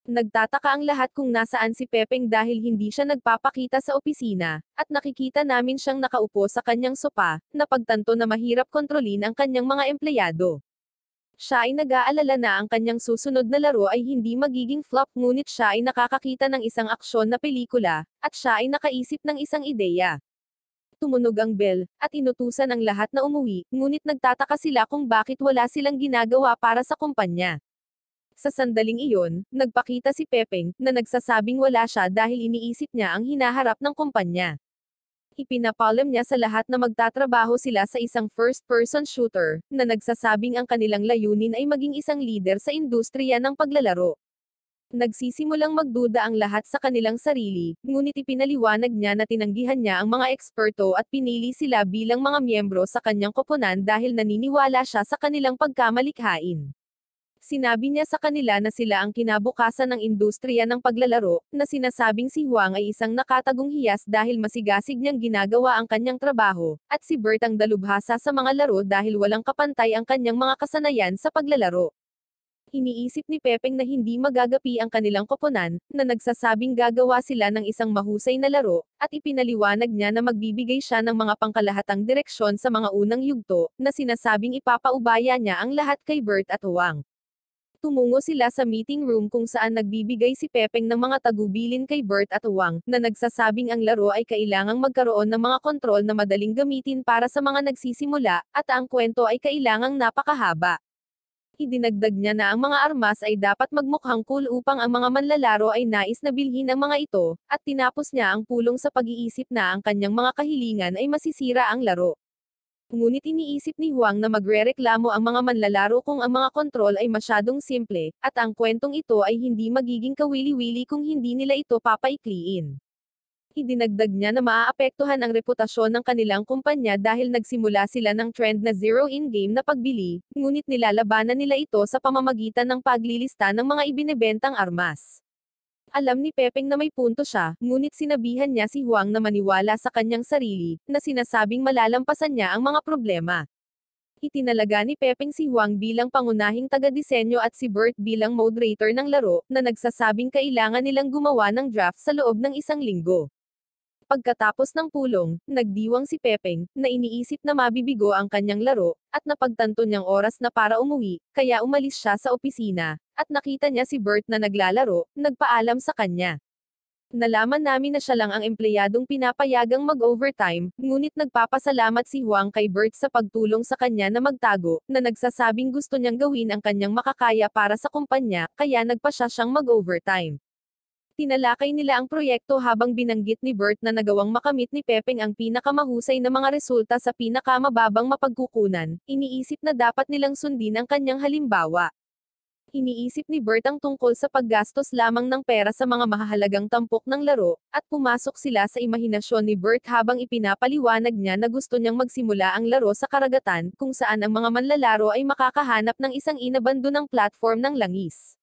Nagtataka ang lahat kung nasaan si Pepeng dahil hindi siya nagpapakita sa opisina, at nakikita namin siyang nakaupo sa kanyang sopa, napagtanto na mahirap kontrolin ang kanyang mga empleyado. Siya ay nag-aalala na ang kanyang susunod na laro ay hindi magiging flop, ngunit siya ay nakakakita ng isang aksyon na pelikula, at siya ay nakaisip ng isang ideya. Tumunog ang bell, at inutusan ang lahat na umuwi, ngunit nagtataka sila kung bakit wala silang ginagawa para sa kumpanya. Sa sandaling iyon, nagpakita si Pepeng, na nagsasabing wala siya dahil iniisip niya ang hinaharap ng kumpanya. Ipinapalam niya sa lahat na magtatrabaho sila sa isang first-person shooter, na nagsasabing ang kanilang layunin ay maging isang leader sa industriya ng paglalaro. Nagsisimulang magduda ang lahat sa kanilang sarili, ngunit ipinaliwanag niya na tinanggihan niya ang mga eksperto at pinili sila bilang mga miyembro sa kanyang koponan dahil naniniwala siya sa kanilang pagkamalikhain. Sinabi niya sa kanila na sila ang kinabukasan ng industriya ng paglalaro, na sinasabing si Huang ay isang nakatagong hiyas dahil masigasig niyang ginagawa ang kanyang trabaho, at si Bert ang dalubhasa sa mga laro dahil walang kapantay ang kanyang mga kasanayan sa paglalaro. Iniisip ni Pepeng na hindi magagapi ang kanilang koponan, na nagsasabing gagawa sila ng isang mahusay na laro, at ipinaliwanag niya na magbibigay siya ng mga pangkalahatang direksyon sa mga unang yugto, na sinasabing ipapaubaya niya ang lahat kay Bert at Huang. Tumungo sila sa meeting room kung saan nagbibigay si Pepeng ng mga tagubilin kay Bert at Huang, na nagsasabing ang laro ay kailangang magkaroon ng mga kontrol na madaling gamitin para sa mga nagsisimula, at ang kwento ay kailangang napakahaba. Idinagdag niya na ang mga armas ay dapat magmukhang cool upang ang mga manlalaro ay nais na bilhin ang mga ito, at tinapos niya ang pulong sa pag-iisip na ang kanyang mga kahilingan ay masisira ang laro. Ngunit iniisip ni Huang na magrereklamo ang mga manlalaro kung ang mga kontrol ay masyadong simple, at ang kwentong ito ay hindi magiging kawili-wili kung hindi nila ito papaikliin. Idinagdag niya na maaapektuhan ang reputasyon ng kanilang kumpanya dahil nagsimula sila ng trend na zero in-game na pagbili, ngunit nilalabanan nila ito sa pamamagitan ng paglilista ng mga ibinebentang armas. Alam ni Pepeng na may punto siya, ngunit sinabihan niya si Huang na maniwala sa kanyang sarili, na sinasabing malalampasan niya ang mga problema. Itinalaga ni Pepeng si Huang bilang pangunahing taga-disenyo at si Bert bilang moderator ng laro, na nagsasabing kailangan nilang gumawa ng draft sa loob ng 1 linggo. Pagkatapos ng pulong, nagdiwang si Pepeng, na iniisip na mabibigo ang kanyang laro, at napagtanto niyang oras na para umuwi, kaya umalis siya sa opisina, at nakita niya si Bert na naglalaro, nagpaalam sa kanya. Nalaman namin na siya lang ang empleyadong pinapayagang mag-overtime, ngunit nagpapasalamat si Huang kay Bert sa pagtulong sa kanya na magtago, na nagsasabing gusto niyang gawin ang kanyang makakaya para sa kumpanya, kaya nagpa siya siyang mag-overtime. Tinalakay nila ang proyekto habang binanggit ni Bert na nagawang makamit ni Pepeng ang pinakamahusay na mga resulta sa pinakamababang mapagkukunan, iniisip na dapat nilang sundin ang kanyang halimbawa. Iniisip ni Bert ang tungkol sa paggastos lamang ng pera sa mga mahahalagang tampok ng laro, at pumasok sila sa imahinasyon ni Bert habang ipinapaliwanag niya na gusto niyang magsimula ang laro sa karagatan, kung saan ang mga manlalaro ay makakahanap ng isang inabandonang platform ng langis.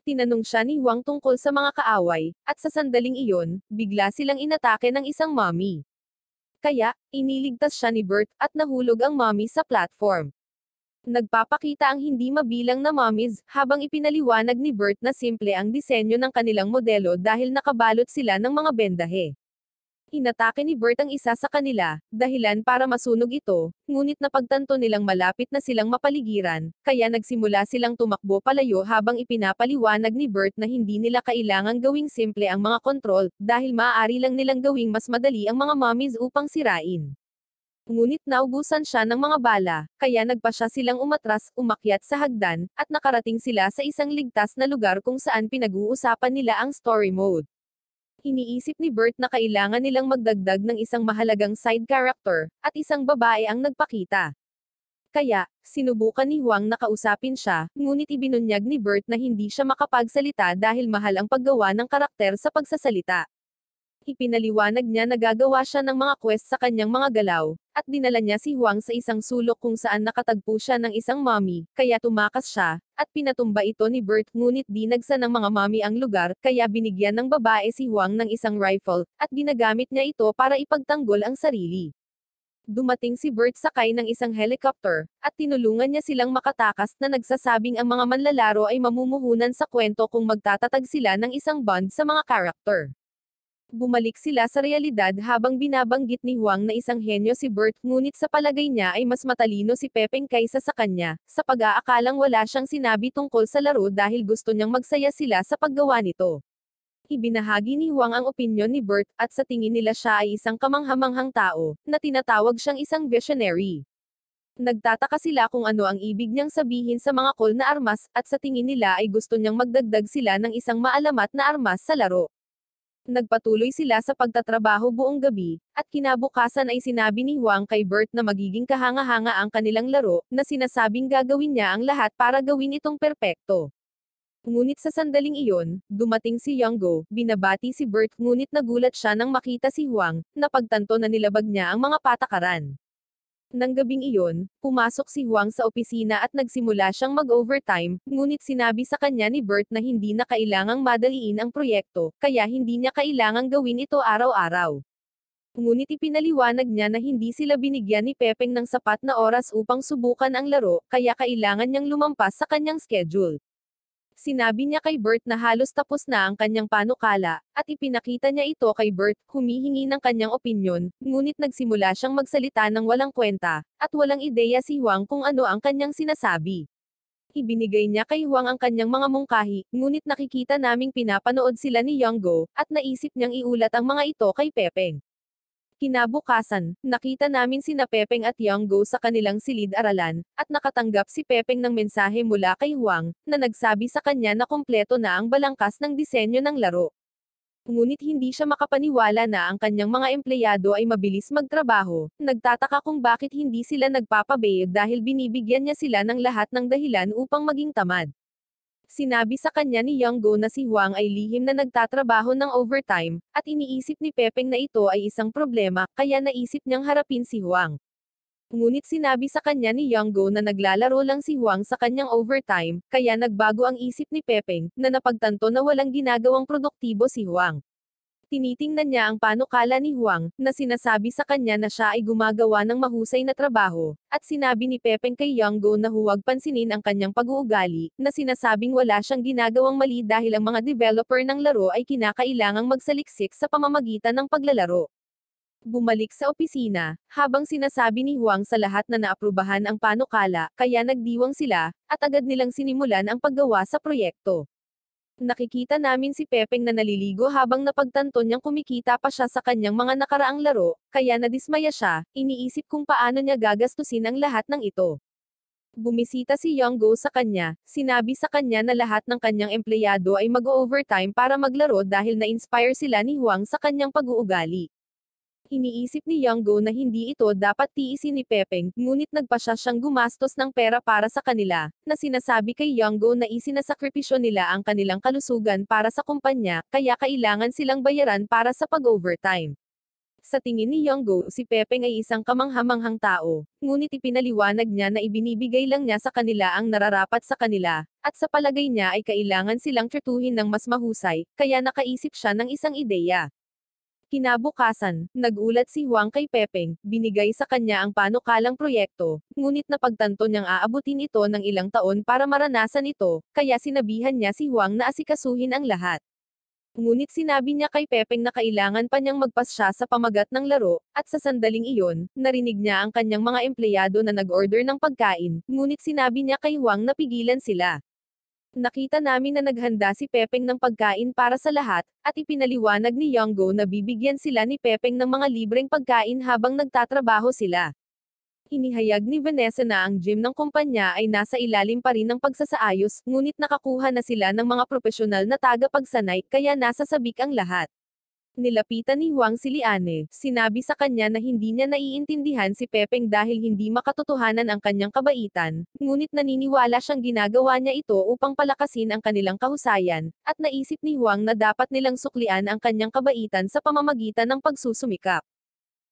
Tinanong siya ni Huang tungkol sa mga kaaway, at sa sandaling iyon, bigla silang inatake ng isang mommy. Kaya, iniligtas siya ni Bert, at nahulog ang mommy sa platform. Nagpapakita ang hindi mabilang na mommies, habang ipinaliwanag ni Bert na simple ang disenyo ng kanilang modelo dahil nakabalot sila ng mga bendahe. Inatake ni Bert ang isa sa kanila, dahilan para masunog ito, ngunit napagtanto nilang malapit na silang mapaligiran, kaya nagsimula silang tumakbo palayo habang ipinapaliwanag ni Bert na hindi nila kailangang gawing simple ang mga kontrol, dahil maaari lang nilang gawing mas madali ang mga mummies upang sirain. Ngunit naubusan siya ng mga bala, kaya nagpa siya silang umatras, umakyat sa hagdan, at nakarating sila sa isang ligtas na lugar kung saan pinag-uusapan nila ang story mode. Iniisip ni Bert na kailangan nilang magdagdag ng isang mahalagang side character, at isang babae ang nagpakita. Kaya, sinubukan ni Huang na kausapin siya, ngunit ibinunyag ni Bert na hindi siya makapagsalita dahil mahal ang paggawa ng karakter sa pagsasalita. Ipinaliwanag niya na gagawa siya ng mga quest sa kanyang mga galaw, at dinala niya si Huang sa isang sulok kung saan nakatagpo siya ng isang mommy, kaya tumakas siya, at pinatumba ito ni Bert ngunit dinagsa ng mga mommy ang lugar, kaya binigyan ng babae si Huang ng isang rifle, at ginagamit niya ito para ipagtanggol ang sarili. Dumating si Bert sakay ng isang helicopter, at tinulungan niya silang makatakas na nagsasabing ang mga manlalaro ay mamumuhunan sa kwento kung magtatatag sila ng isang bond sa mga karakter. Bumalik sila sa realidad habang binabanggit ni Huang na isang henyo si Bert, ngunit sa palagay niya ay mas matalino si Pepeng kaysa sa kanya, sa pag-aakalang wala siyang sinabi tungkol sa laro dahil gusto niyang magsaya sila sa paggawa nito. Ibinahagi ni Huang ang opinyon ni Bert, at sa tingin nila siya ay isang kamanghamanghang tao, na tinatawag siyang isang visionary. Nagtataka sila kung ano ang ibig niyang sabihin sa mga cool na armas, at sa tingin nila ay gusto niyang magdagdag sila ng isang maalamat na armas sa laro. Nagpatuloy sila sa pagtatrabaho buong gabi, at kinabukasan ay sinabi ni Huang kay Bert na magiging kahanga-hanga ang kanilang laro, na sinasabing gagawin niya ang lahat para gawin itong perpekto. Ngunit sa sandaling iyon, dumating si Yonggo, binabati si Bert ngunit nagulat siya nang makita si Huang, na pagtanto na nilabag niya ang mga patakaran. Nang gabing iyon, pumasok si Huang sa opisina at nagsimula siyang mag-overtime, ngunit sinabi sa kanya ni Bert na hindi na kailangang madaliin ang proyekto, kaya hindi niya kailangang gawin ito araw-araw. Ngunit ipinaliwanag niya na hindi sila binigyan ni Pepeng ng sapat na oras upang subukan ang laro, kaya kailangan niyang lumampas sa kanyang schedule. Sinabi niya kay Bert na halos tapos na ang kanyang panukala, at ipinakita niya ito kay Bert, humihingi ng kanyang opinyon, ngunit nagsimula siyang magsalita ng walang kwenta, at walang ideya si Huang kung ano ang kanyang sinasabi. Ibinigay niya kay Huang ang kanyang mga mungkahi, ngunit nakikita naming pinapanood sila ni Yonggo, at naisip niyang iulat ang mga ito kay Pepeng. Kinabukasan, nakita namin sina Pepeng at Yonggo sa kanilang silid-aralan, at nakatanggap si Pepeng ng mensahe mula kay Huang, na nagsabi sa kanya na kumpleto na ang balangkas ng disenyo ng laro. Ngunit hindi siya makapaniwala na ang kanyang mga empleyado ay mabilis magtrabaho, nagtataka kung bakit hindi sila nagpapabayad dahil binibigyan niya sila ng lahat ng dahilan upang maging tamad. Sinabi sa kanya ni Yonggo na si Huang ay lihim na nagtatrabaho ng overtime, at iniisip ni Pepeng na ito ay isang problema, kaya naisip niyang harapin si Huang. Ngunit sinabi sa kanya ni Yonggo na naglalaro lang si Huang sa kanyang overtime, kaya nagbago ang isip ni Pepeng, na napagtanto na walang ginagawang produktibo si Huang. Tinitingnan niya ang panukala ni Huang, na sinasabi sa kanya na siya ay gumagawa ng mahusay na trabaho, at sinabi ni Pepeng kay Yonggo na huwag pansinin ang kanyang pag-uugali, na sinasabing wala siyang ginagawang mali dahil ang mga developer ng laro ay kinakailangang magsaliksik sa pamamagitan ng paglalaro. Bumalik sa opisina, habang sinasabi ni Huang sa lahat na naaprubahan ang panukala, kaya nagdiwang sila, at agad nilang sinimulan ang paggawa sa proyekto. Nakikita namin si Pepeng na naliligo habang napagtanto niyang kumikita pa siya sa kanyang mga nakaraang laro, kaya nadismaya siya, iniisip kung paano niya gagastusin ang lahat ng ito. Bumisita si Yonggo sa kanya, sinabi sa kanya na lahat ng kanyang empleyado ay mag-overtime para maglaro dahil na-inspire sila ni Huang sa kanyang pag-uugali. Iniisip ni Yonggo na hindi ito dapat tiisin ni Pepeng, ngunit nagpasya siyang gumastos ng pera para sa kanila, na sinasabi kay Yonggo na isinasakripisyo nila ang kanilang kalusugan para sa kumpanya, kaya kailangan silang bayaran para sa pag-overtime. Sa tingin ni Yonggo, si Pepeng ay isang kamanghamanghang tao, ngunit ipinaliwanag niya na ibinibigay lang niya sa kanila ang nararapat sa kanila, at sa palagay niya ay kailangan silang tratuhin ng mas mahusay, kaya nakaisip siya ng isang ideya. Kinabukasan, nagulat si Huang kay Pepeng, binigay sa kanya ang panukalang proyekto, ngunit napagtanto niyang aabutin ito ng ilang taon para maranasan ito, kaya sinabihan niya si Huang na asikasuhin ang lahat. Ngunit sinabi niya kay Pepeng na kailangan pa niyang magpasya sa pamagat ng laro, at sa sandaling iyon, narinig niya ang kanyang mga empleyado na nag-order ng pagkain, ngunit sinabi niya kay Huang na pigilan sila. Nakita namin na naghanda si Pepeng ng pagkain para sa lahat, at ipinaliwanag ni Yonggo na bibigyan sila ni Pepeng ng mga libreng pagkain habang nagtatrabaho sila. Inihayag ni Vanessa na ang gym ng kumpanya ay nasa ilalim pa rin ng pagsasaayos, ngunit nakakuha na sila ng mga propesyonal na tagapagsanay, kaya nasa sabik ang lahat. Nilapitan ni Huang si Liane, sinabi sa kanya na hindi niya naiintindihan si Pepeng dahil hindi makatotohanan ang kanyang kabaitan, ngunit naniniwala siyang ginagawa niya ito upang palakasin ang kanilang kahusayan, at naisip ni Huang na dapat nilang suklian ang kanyang kabaitan sa pamamagitan ng pagsusumikap.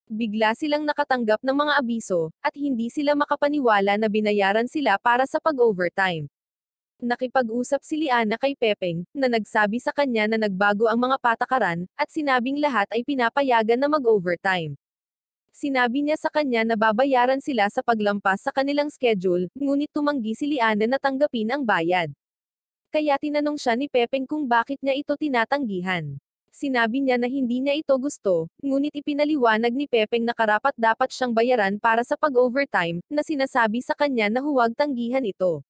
Bigla silang nakatanggap ng mga abiso, at hindi sila makapaniwala na binayaran sila para sa pag-overtime. Nakipag-usap si Liana kay Pepeng, na nagsabi sa kanya na nagbago ang mga patakaran, at sinabing lahat ay pinapayagan na mag-overtime. Sinabi niya sa kanya na babayaran sila sa paglampas sa kanilang schedule, ngunit tumanggi si Liana na tanggapin ang bayad. Kaya tinanong siya ni Pepeng kung bakit niya ito tinatanggihan. Sinabi niya na hindi niya ito gusto, ngunit ipinaliwanag ni Pepeng na karapat-dapat siyang bayaran para sa pag-overtime, na sinasabi sa kanya na huwag tanggihan ito.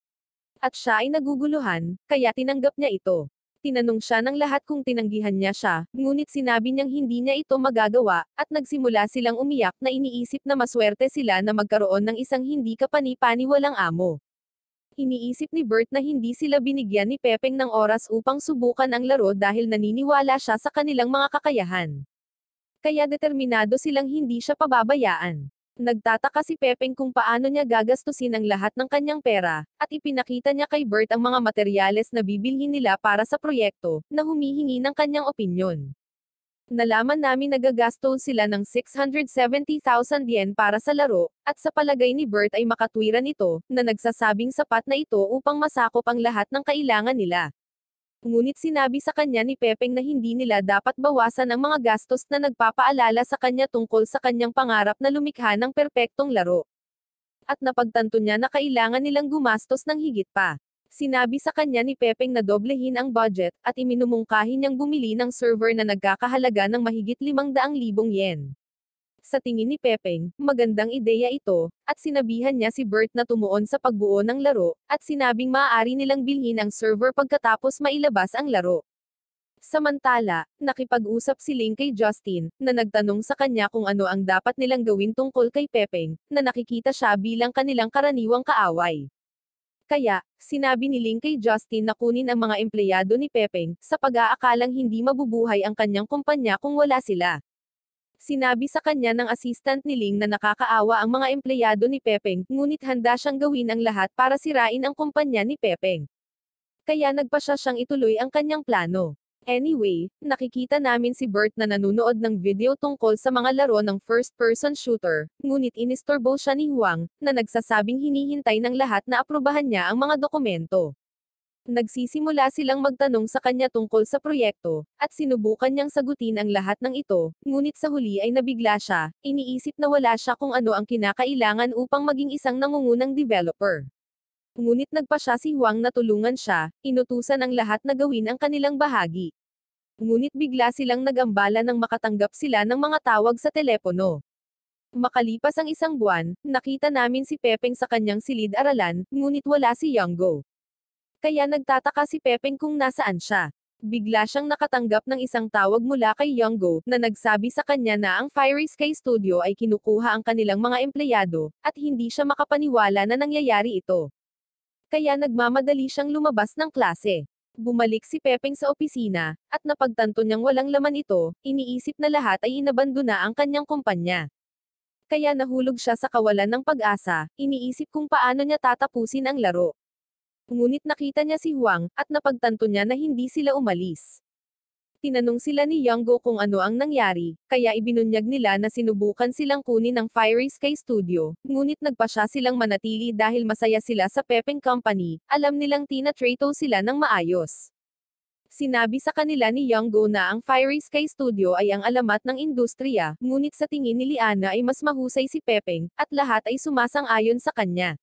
At siya ay naguguluhan, kaya tinanggap niya ito. Tinanong siya ng lahat kung tinanggihan niya siya, ngunit sinabi niyang hindi niya ito magagawa, at nagsimula silang umiyak na iniisip na maswerte sila na magkaroon ng isang hindi kapani-paniwalang amo. Iniisip ni Bert na hindi sila binigyan ni Pepeng ng oras upang subukan ang laro dahil naniniwala siya sa kanilang mga kakayahan. Kaya determinado silang hindi siya pababayaan. Nagtataka si Pepeng kung paano niya gagastusin ang lahat ng kanyang pera, at ipinakita niya kay Bert ang mga materyales na bibilhin nila para sa proyekto, na humihingi ng kanyang opinyon. Nalaman namin nagagastos sila ng 670,000 yen para sa laro, at sa palagay ni Bert ay makatwiran ito, na nagsasabing sapat na ito upang masakop ang lahat ng kailangan nila. Ngunit sinabi sa kanya ni Pepeng na hindi nila dapat bawasan ang mga gastos na nagpapaalala sa kanya tungkol sa kanyang pangarap na lumikha ng perpektong laro. At napagtanto niya na kailangan nilang gumastos ng higit pa. Sinabi sa kanya ni Pepeng na doblehin ang budget, at iminumungkahi niyang bumili ng server na nagkakahalaga ng mahigit 500,000 yen. Sa tingin ni Pepeng, magandang ideya ito, at sinabihan niya si Bert na tumuon sa pagbuo ng laro, at sinabing maaari nilang bilhin ang server pagkatapos mailabas ang laro. Samantala, nakipag-usap si Ling kay Justin, na nagtanong sa kanya kung ano ang dapat nilang gawin tungkol kay Pepeng, na nakikita siya bilang kanilang karaniwang kaaway. Kaya, sinabi ni Ling kay Justin na kunin ang mga empleyado ni Pepeng, sa pag-aakalang hindi mabubuhay ang kanyang kumpanya kung wala sila. Sinabi sa kanya ng assistant ni Ling na nakakaawa ang mga empleyado ni Pepeng, ngunit handa siyang gawin ang lahat para sirain ang kumpanya ni Pepeng. Kaya nagpasya siyang ituloy ang kanyang plano. Anyway, nakikita namin si Bert na nanunood ng video tungkol sa mga laro ng first-person shooter, ngunit inistorbo siya ni Huang, na nagsasabing hinihintay ng lahat na aprubahan niya ang mga dokumento. Nagsisimula silang magtanong sa kanya tungkol sa proyekto, at sinubukan niyang sagutin ang lahat ng ito, ngunit sa huli ay nabigla siya, iniisip na wala siya kung ano ang kinakailangan upang maging isang nangungunang developer. Ngunit nagpa siya si Huang na tulungan siya, inutusan ang lahat na gawin ang kanilang bahagi. Ngunit bigla silang nagambala nang makatanggap sila ng mga tawag sa telepono. Makalipas ang isang buwan, nakita namin si Pepeng sa kanyang silid-aralan, ngunit wala si Yonggo. Kaya nagtataka si Pepeng kung nasaan siya. Bigla siyang nakatanggap ng isang tawag mula kay Yonggo, na nagsabi sa kanya na ang Fiery Sky Studio ay kinukuha ang kanilang mga empleyado, at hindi siya makapaniwala na nangyayari ito. Kaya nagmamadali siyang lumabas ng klase. Bumalik si Pepeng sa opisina, at napagtanto niyang walang laman ito, iniisip na lahat ay inabandona ang kanyang kumpanya. Kaya nahulog siya sa kawalan ng pag-asa, iniisip kung paano niya tatapusin ang laro. Ngunit nakita niya si Huang, at napagtanto niya na hindi sila umalis. Tinanong sila ni Yonggo kung ano ang nangyari, kaya ibinunyag nila na sinubukan silang kunin ng Fiery Sky Studio, ngunit nagpasya silang manatili dahil masaya sila sa Pepeng Company, alam nilang tinatrato sila ng maayos. Sinabi sa kanila ni Yonggo na ang Fiery Sky Studio ay ang alamat ng industriya, ngunit sa tingin ni Liana ay mas mahusay si Pepeng, at lahat ay sumasang-ayon sa kanya.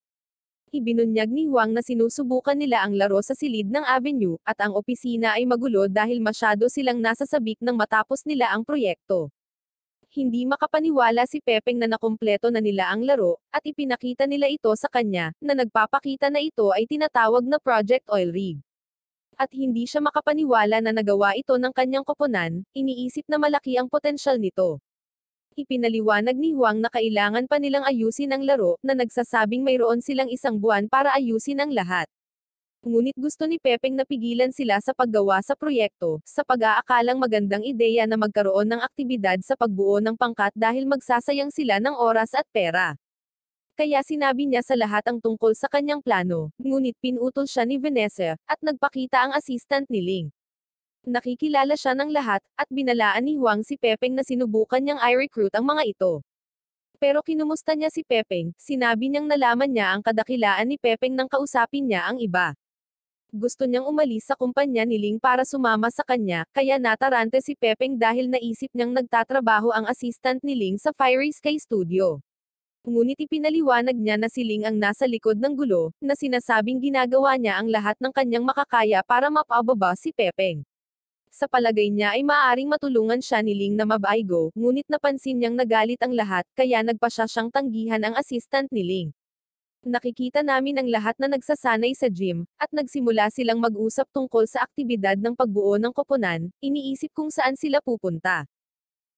Ibinunyag ni Huang na sinusubukan nila ang laro sa silid ng avenue, at ang opisina ay magulo dahil masyado silang nasasabik nang matapos nila ang proyekto. Hindi makapaniwala si Pepeng na nakumpleto na nila ang laro, at ipinakita nila ito sa kanya, na nagpapakita na ito ay tinatawag na Project Oil Rig. At hindi siya makapaniwala na nagawa ito ng kanyang koponan, iniisip na malaki ang potensyal nito. Ipinaliwanag ni Huang na kailangan pa nilang ayusin ang laro, na nagsasabing mayroon silang isang buwan para ayusin ang lahat. Ngunit gusto ni Pepeng na pigilan sila sa paggawa sa proyekto, sa pag-aakalang magandang ideya na magkaroon ng aktibidad sa pagbuo ng pangkat dahil magsasayang sila ng oras at pera. Kaya sinabi niya sa lahat ang tungkol sa kanyang plano, ngunit pinutol siya ni Vanessa, at nagpakita ang assistant ni Ling. Nakikilala siya ng lahat, at binalaan ni Huang si Pepeng na sinubukan niyang i-recruit ang mga ito. Pero kinumusta niya si Pepeng, sinabi niyang nalaman niya ang kadakilaan ni Pepeng nang kausapin niya ang iba. Gusto niyang umalis sa kumpanya ni Ling para sumama sa kanya, kaya natarante si Pepeng dahil naisip niyang nagtatrabaho ang assistant ni Ling sa Fiery Sky Studio. Ngunit ipinaliwanag niya na si Ling ang nasa likod ng gulo, na sinasabing ginagawa niya ang lahat ng kanyang makakaya para mapababa si Pepeng. Sa palagay niya ay maaaring matulungan siya ni Ling na mabaigo, ngunit napansin niyang nagalit ang lahat, kaya nagpasya siyang tanggihan ang assistant ni Ling. Nakikita namin ang lahat na nagsasanay sa gym, at nagsimula silang mag-usap tungkol sa aktibidad ng pagbuo ng koponan, iniisip kung saan sila pupunta.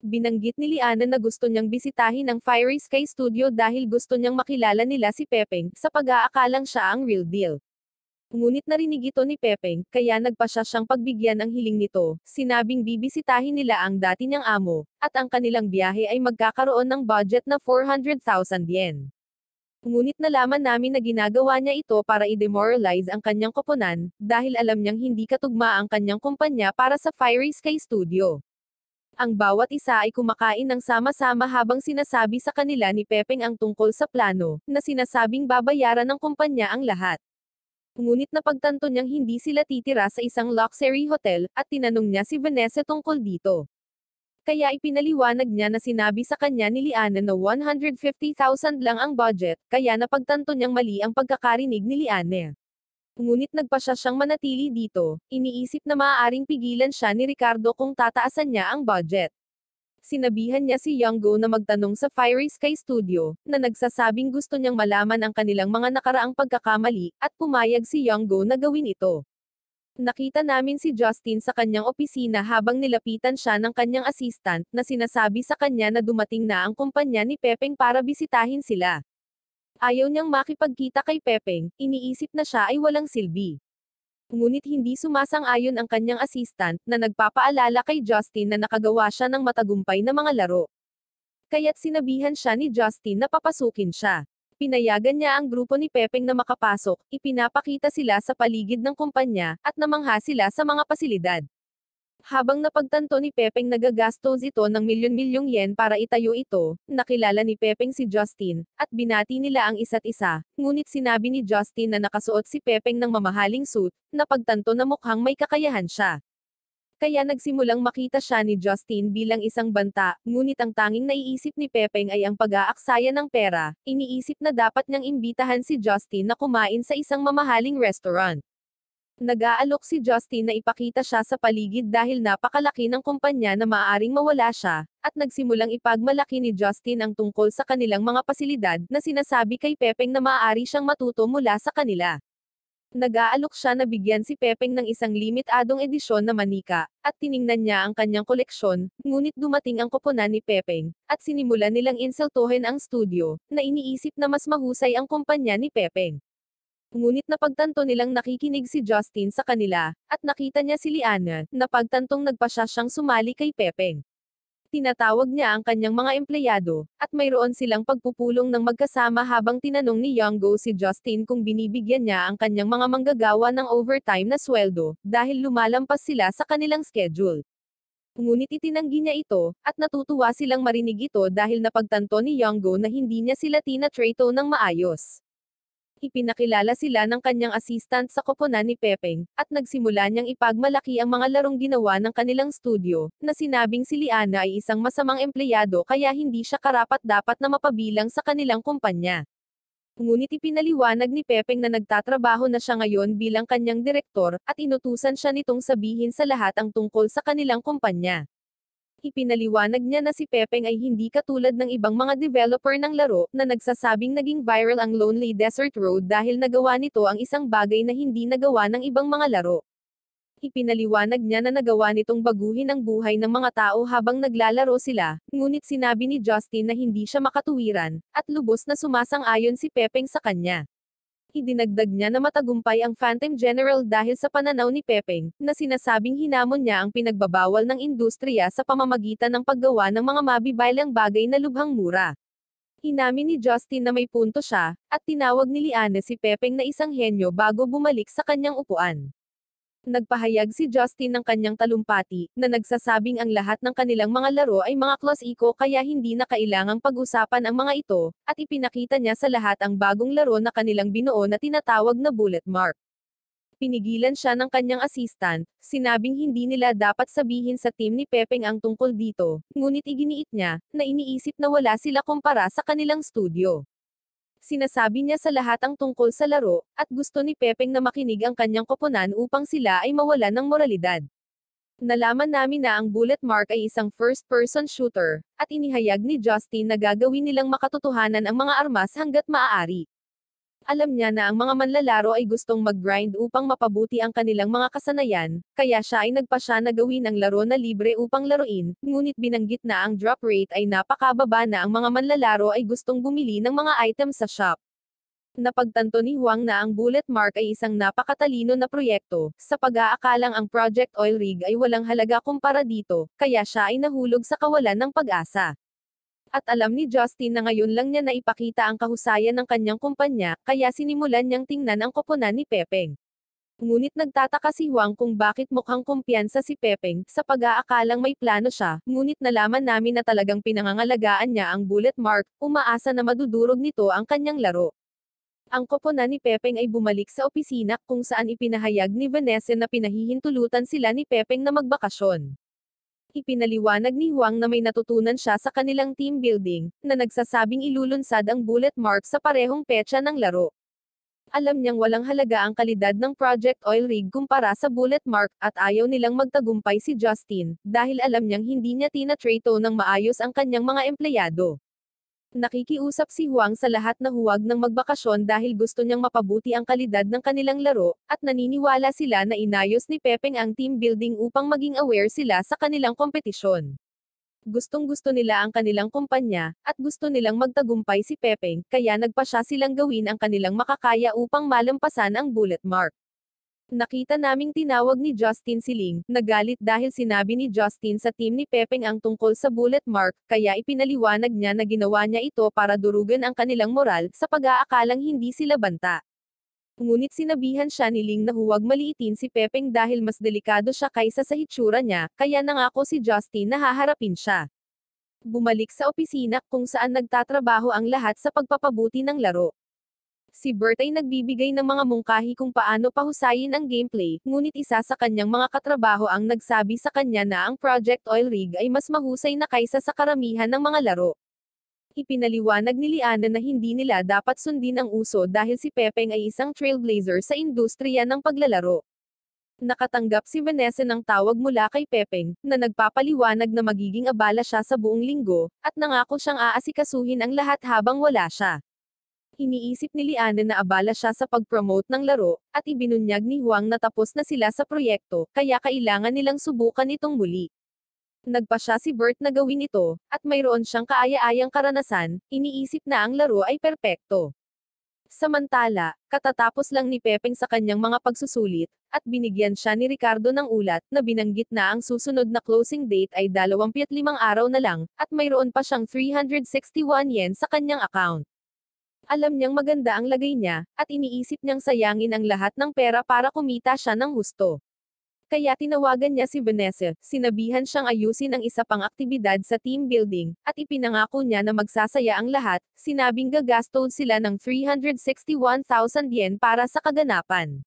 Binanggit ni Liana na gusto niyang bisitahin ang Fiery Sky Studio dahil gusto niyang makilala nila si Pepeng, sa pag-aakalang siya ang real deal. Ngunit narinig ito ni Pepeng, kaya nagpasya siyang pagbigyan ang hiling nito, sinabing bibisitahin nila ang dati niyang amo, at ang kanilang biyahe ay magkakaroon ng budget na 400,000 yen. Ngunit nalaman namin na ginagawa niya ito para i-demoralize ang kanyang koponan, dahil alam niyang hindi katugma ang kanyang kumpanya para sa Fiery Sky Studio. Ang bawat isa ay kumakain ng sama-sama habang sinasabi sa kanila ni Pepeng ang tungkol sa plano, na sinasabing babayaran ng kumpanya ang lahat. Ngunit napagtanto niyang hindi sila titira sa isang luxury hotel, at tinanong niya si Vanessa tungkol dito. Kaya ipinaliwanag niya na sinabi sa kanya ni Liana na 150,000 lang ang budget, kaya napagtanto niyang mali ang pagkakarinig ni Liana. Ngunit nagpasya siyang manatili dito, iniisip na maaaring pigilan siya ni Ricardo kung tataasan niya ang budget. Sinabihan niya si Younggo na magtanong sa Fiery Sky Studio, na nagsasabing gusto niyang malaman ang kanilang mga nakaraang pagkakamali, at pumayag si Younggo na gawin ito. Nakita namin si Justin sa kanyang opisina habang nilapitan siya ng kanyang assistant, na sinasabi sa kanya na dumating na ang kumpanya ni Pepeng para bisitahin sila. Ayaw niyang makipagkita kay Pepeng, iniisip na siya ay walang silbi. Ngunit hindi sumasang-ayon ang kanyang assistant, na nagpapaalala kay Justin na nakagawa siya ng matagumpay na mga laro. Kaya't sinabihan siya ni Justin na papasukin siya. Pinayagan niya ang grupo ni Pepeng na makapasok, ipinapakita sila sa paligid ng kumpanya, at namangha sila sa mga pasilidad. Habang napagtanto ni Pepeng nagagastos ito ng milyon-milyong yen para itayo ito, nakilala ni Pepeng si Justin, at binati nila ang isa't isa, ngunit sinabi ni Justin na nakasuot si Pepeng ng mamahaling suit, napagtanto na mukhang may kakayahan siya. Kaya nagsimulang makita siya ni Justin bilang isang banta, ngunit ang tanging naiisip ni Pepeng ay ang pag-aaksaya ng pera, iniisip na dapat niyang imbitahan si Justin na kumain sa isang mamahaling restaurant. Nag-aalok si Justin na ipakita siya sa paligid dahil napakalaki ng kumpanya na maaaring mawala siya, at nagsimulang ipagmalaki ni Justin ang tungkol sa kanilang mga pasilidad na sinasabi kay Pepeng na maaari siyang matuto mula sa kanila. Nag-aalok siya na bigyan si Pepeng ng isang limitadong edisyon na manika, at tiningnan niya ang kanyang koleksyon, ngunit dumating ang koponan ni Pepeng, at sinimulan nilang insultuhin ang studio, na iniisip na mas mahusay ang kumpanya ni Pepeng. Ngunit napagtanto nilang nakikinig si Justin sa kanila, at nakita niya si Liana, napagtantong nagpasya siyang sumali kay Pepeng. Tinatawag niya ang kanyang mga empleyado, at mayroon silang pagpupulong ng magkasama habang tinanong ni Younggo si Justin kung binibigyan niya ang kanyang mga manggagawa ng overtime na sweldo, dahil lumalampas sila sa kanilang schedule. Ngunit itinanggi niya ito, at natutuwa silang marinig ito dahil napagtanto ni Younggo na hindi niya sila tinatrato ng maayos. Ipinakilala sila ng kanyang assistant sa koponan ni Pepeng, at nagsimula niyang ipagmalaki ang mga larong ginawa ng kanilang studio, na sinabing si Liana ay isang masamang empleyado kaya hindi siya karapat-dapat na mapabilang sa kanilang kumpanya. Ngunit ipinaliwanag ni Pepeng na nagtatrabaho na siya ngayon bilang kanyang direktor, at inutusan siya nitong sabihin sa lahat ang tungkol sa kanilang kumpanya. Ipinaliwanag niya na si Pepeng ay hindi katulad ng ibang mga developer ng laro, na nagsasabing naging viral ang Lonely Desert Road dahil nagawa nito ang isang bagay na hindi nagawa ng ibang mga laro. Ipinaliwanag niya na nagawa nitong baguhin ang buhay ng mga tao habang naglalaro sila, ngunit sinabi ni Justin na hindi siya makatuwiran, at lubos na sumasang-ayon si Pepeng sa kanya. Idinagdag niya na matagumpay ang Phantom General dahil sa pananaw ni Pepeng, na sinasabing hinamon niya ang pinagbabawal ng industriya sa pamamagitan ng paggawa ng mga mabibaylang bagay na lubhang mura. Inamin ni Justin na may punto siya, at tinawag ni Liana si Pepeng na isang henyo bago bumalik sa kanyang upuan. Nagpahayag si Justin ng kanyang talumpati, na nagsasabing ang lahat ng kanilang mga laro ay mga klasiko kaya hindi na kailangang pag-usapan ang mga ito, at ipinakita niya sa lahat ang bagong laro na kanilang binuo na tinatawag na bullet mark. Pinigilan siya ng kanyang assistant, sinabing hindi nila dapat sabihin sa team ni Pepeng ang tungkol dito, ngunit iginiit niya, na iniisip na wala sila kumpara sa kanilang studio. Sinasabi niya sa lahat ang tungkol sa laro, at gusto ni Pepeng na makinig ang kanyang koponan upang sila ay mawalan ng moralidad. Nalaman namin na ang Bullet Mark ay isang first-person shooter, at inihayag ni Justin na gagawin nilang makatotohanan ang mga armas hanggat maaari. Alam niya na ang mga manlalaro ay gustong mag-grind upang mapabuti ang kanilang mga kasanayan, kaya siya ay nagpasya na gawin ang laro na libre upang laruin, ngunit binanggit na ang drop rate ay napakababa na ang mga manlalaro ay gustong bumili ng mga items sa shop. Napagtanto ni Huang na ang bullet mark ay isang napakatalino na proyekto, sa pag-aakalang ang Project Oil Rig ay walang halaga kumpara dito, kaya siya ay nahulog sa kawalan ng pag-asa. At alam ni Justin na ngayon lang niya naipakita ang kahusayan ng kanyang kumpanya, kaya sinimulan niyang tingnan ang koponan ni Pepeng. Ngunit nagtataka si Huang kung bakit mukhang kumpiyansa si Pepeng, sa pag-aakalang may plano siya, ngunit nalaman namin na talagang pinangangalagaan niya ang bullet mark, umaasa na madudurog nito ang kanyang laro. Ang koponan ni Pepeng ay bumalik sa opisina kung saan ipinahayag ni Vanessa na pinahihintulutan sila ni Pepeng na magbakasyon. Ipinaliwanag ni Huang na may natutunan siya sa kanilang team building, na nagsasabing ilulunsad ang bullet mark sa parehong petsa ng laro. Alam niyang walang halaga ang kalidad ng Project Oil Rig kumpara sa bullet mark, at ayaw nilang magtagumpay si Justin, dahil alam niyang hindi niya tinatrato ng maayos ang kanyang mga empleyado. Nakikiusap si Huang sa lahat na huwag nang magbakasyon dahil gusto niyang mapabuti ang kalidad ng kanilang laro, at naniniwala sila na inayos ni Pepeng ang team building upang maging aware sila sa kanilang kompetisyon. Gustong-gusto nila ang kanilang kumpanya, at gusto nilang magtagumpay si Pepeng, kaya nagpasya silang gawin ang kanilang makakaya upang malampasan ang bullet mark. Nakita naming tinawag ni Justin si Ling, nagalit dahil sinabi ni Justin sa team ni Pepeng ang tungkol sa bullet mark, kaya ipinaliwanag niya na ginawa niya ito para durugan ang kanilang moral, sa pag-aakalang hindi sila banta. Ngunit sinabihan siya ni Ling na huwag maliitin si Pepeng dahil mas delikado siya kaysa sa hitsura niya, kaya nangako si Justin na haharapin siya. Bumalik sa opisina kung saan nagtatrabaho ang lahat sa pagpapabuti ng laro. Si Bert ay nagbibigay ng mga mungkahi kung paano pahusayin ang gameplay, ngunit isa sa kanyang mga katrabaho ang nagsabi sa kanya na ang Project Oil Rig ay mas mahusay na kaysa sa karamihan ng mga laro. Ipinaliwanag ni Liana na hindi nila dapat sundin ang uso dahil si Pepeng ay isang trailblazer sa industriya ng paglalaro. Nakatanggap si Vanessa ng tawag mula kay Pepeng, na nagpapaliwanag na magiging abala siya sa buong linggo, at nangako siyang aasikasuhin ang lahat habang wala siya. Iniisip ni Liana na abala siya sa pag-promote ng laro, at ibinunyag ni Huang na tapos na sila sa proyekto, kaya kailangan nilang subukan itong muli. Nagpa siya si Bert na gawin ito, at mayroon siyang kaaya-ayang karanasan, iniisip na ang laro ay perpekto. Samantala, katatapos lang ni Pepeng sa kanyang mga pagsusulit, at binigyan siya ni Ricardo ng ulat, na binanggit na ang susunod na closing date ay 25 araw na lang, at mayroon pa siyang 361 yen sa kanyang account. Alam niyang maganda ang lagay niya, at iniisip niyang sayangin ang lahat ng pera para kumita siya ng husto. Kaya tinawagan niya si Vanessa, sinabihan siyang ayusin ang isa pang aktibidad sa team building, at ipinangako niya na magsasaya ang lahat, sinabing gagasto sila ng 361,000 yen para sa kaganapan.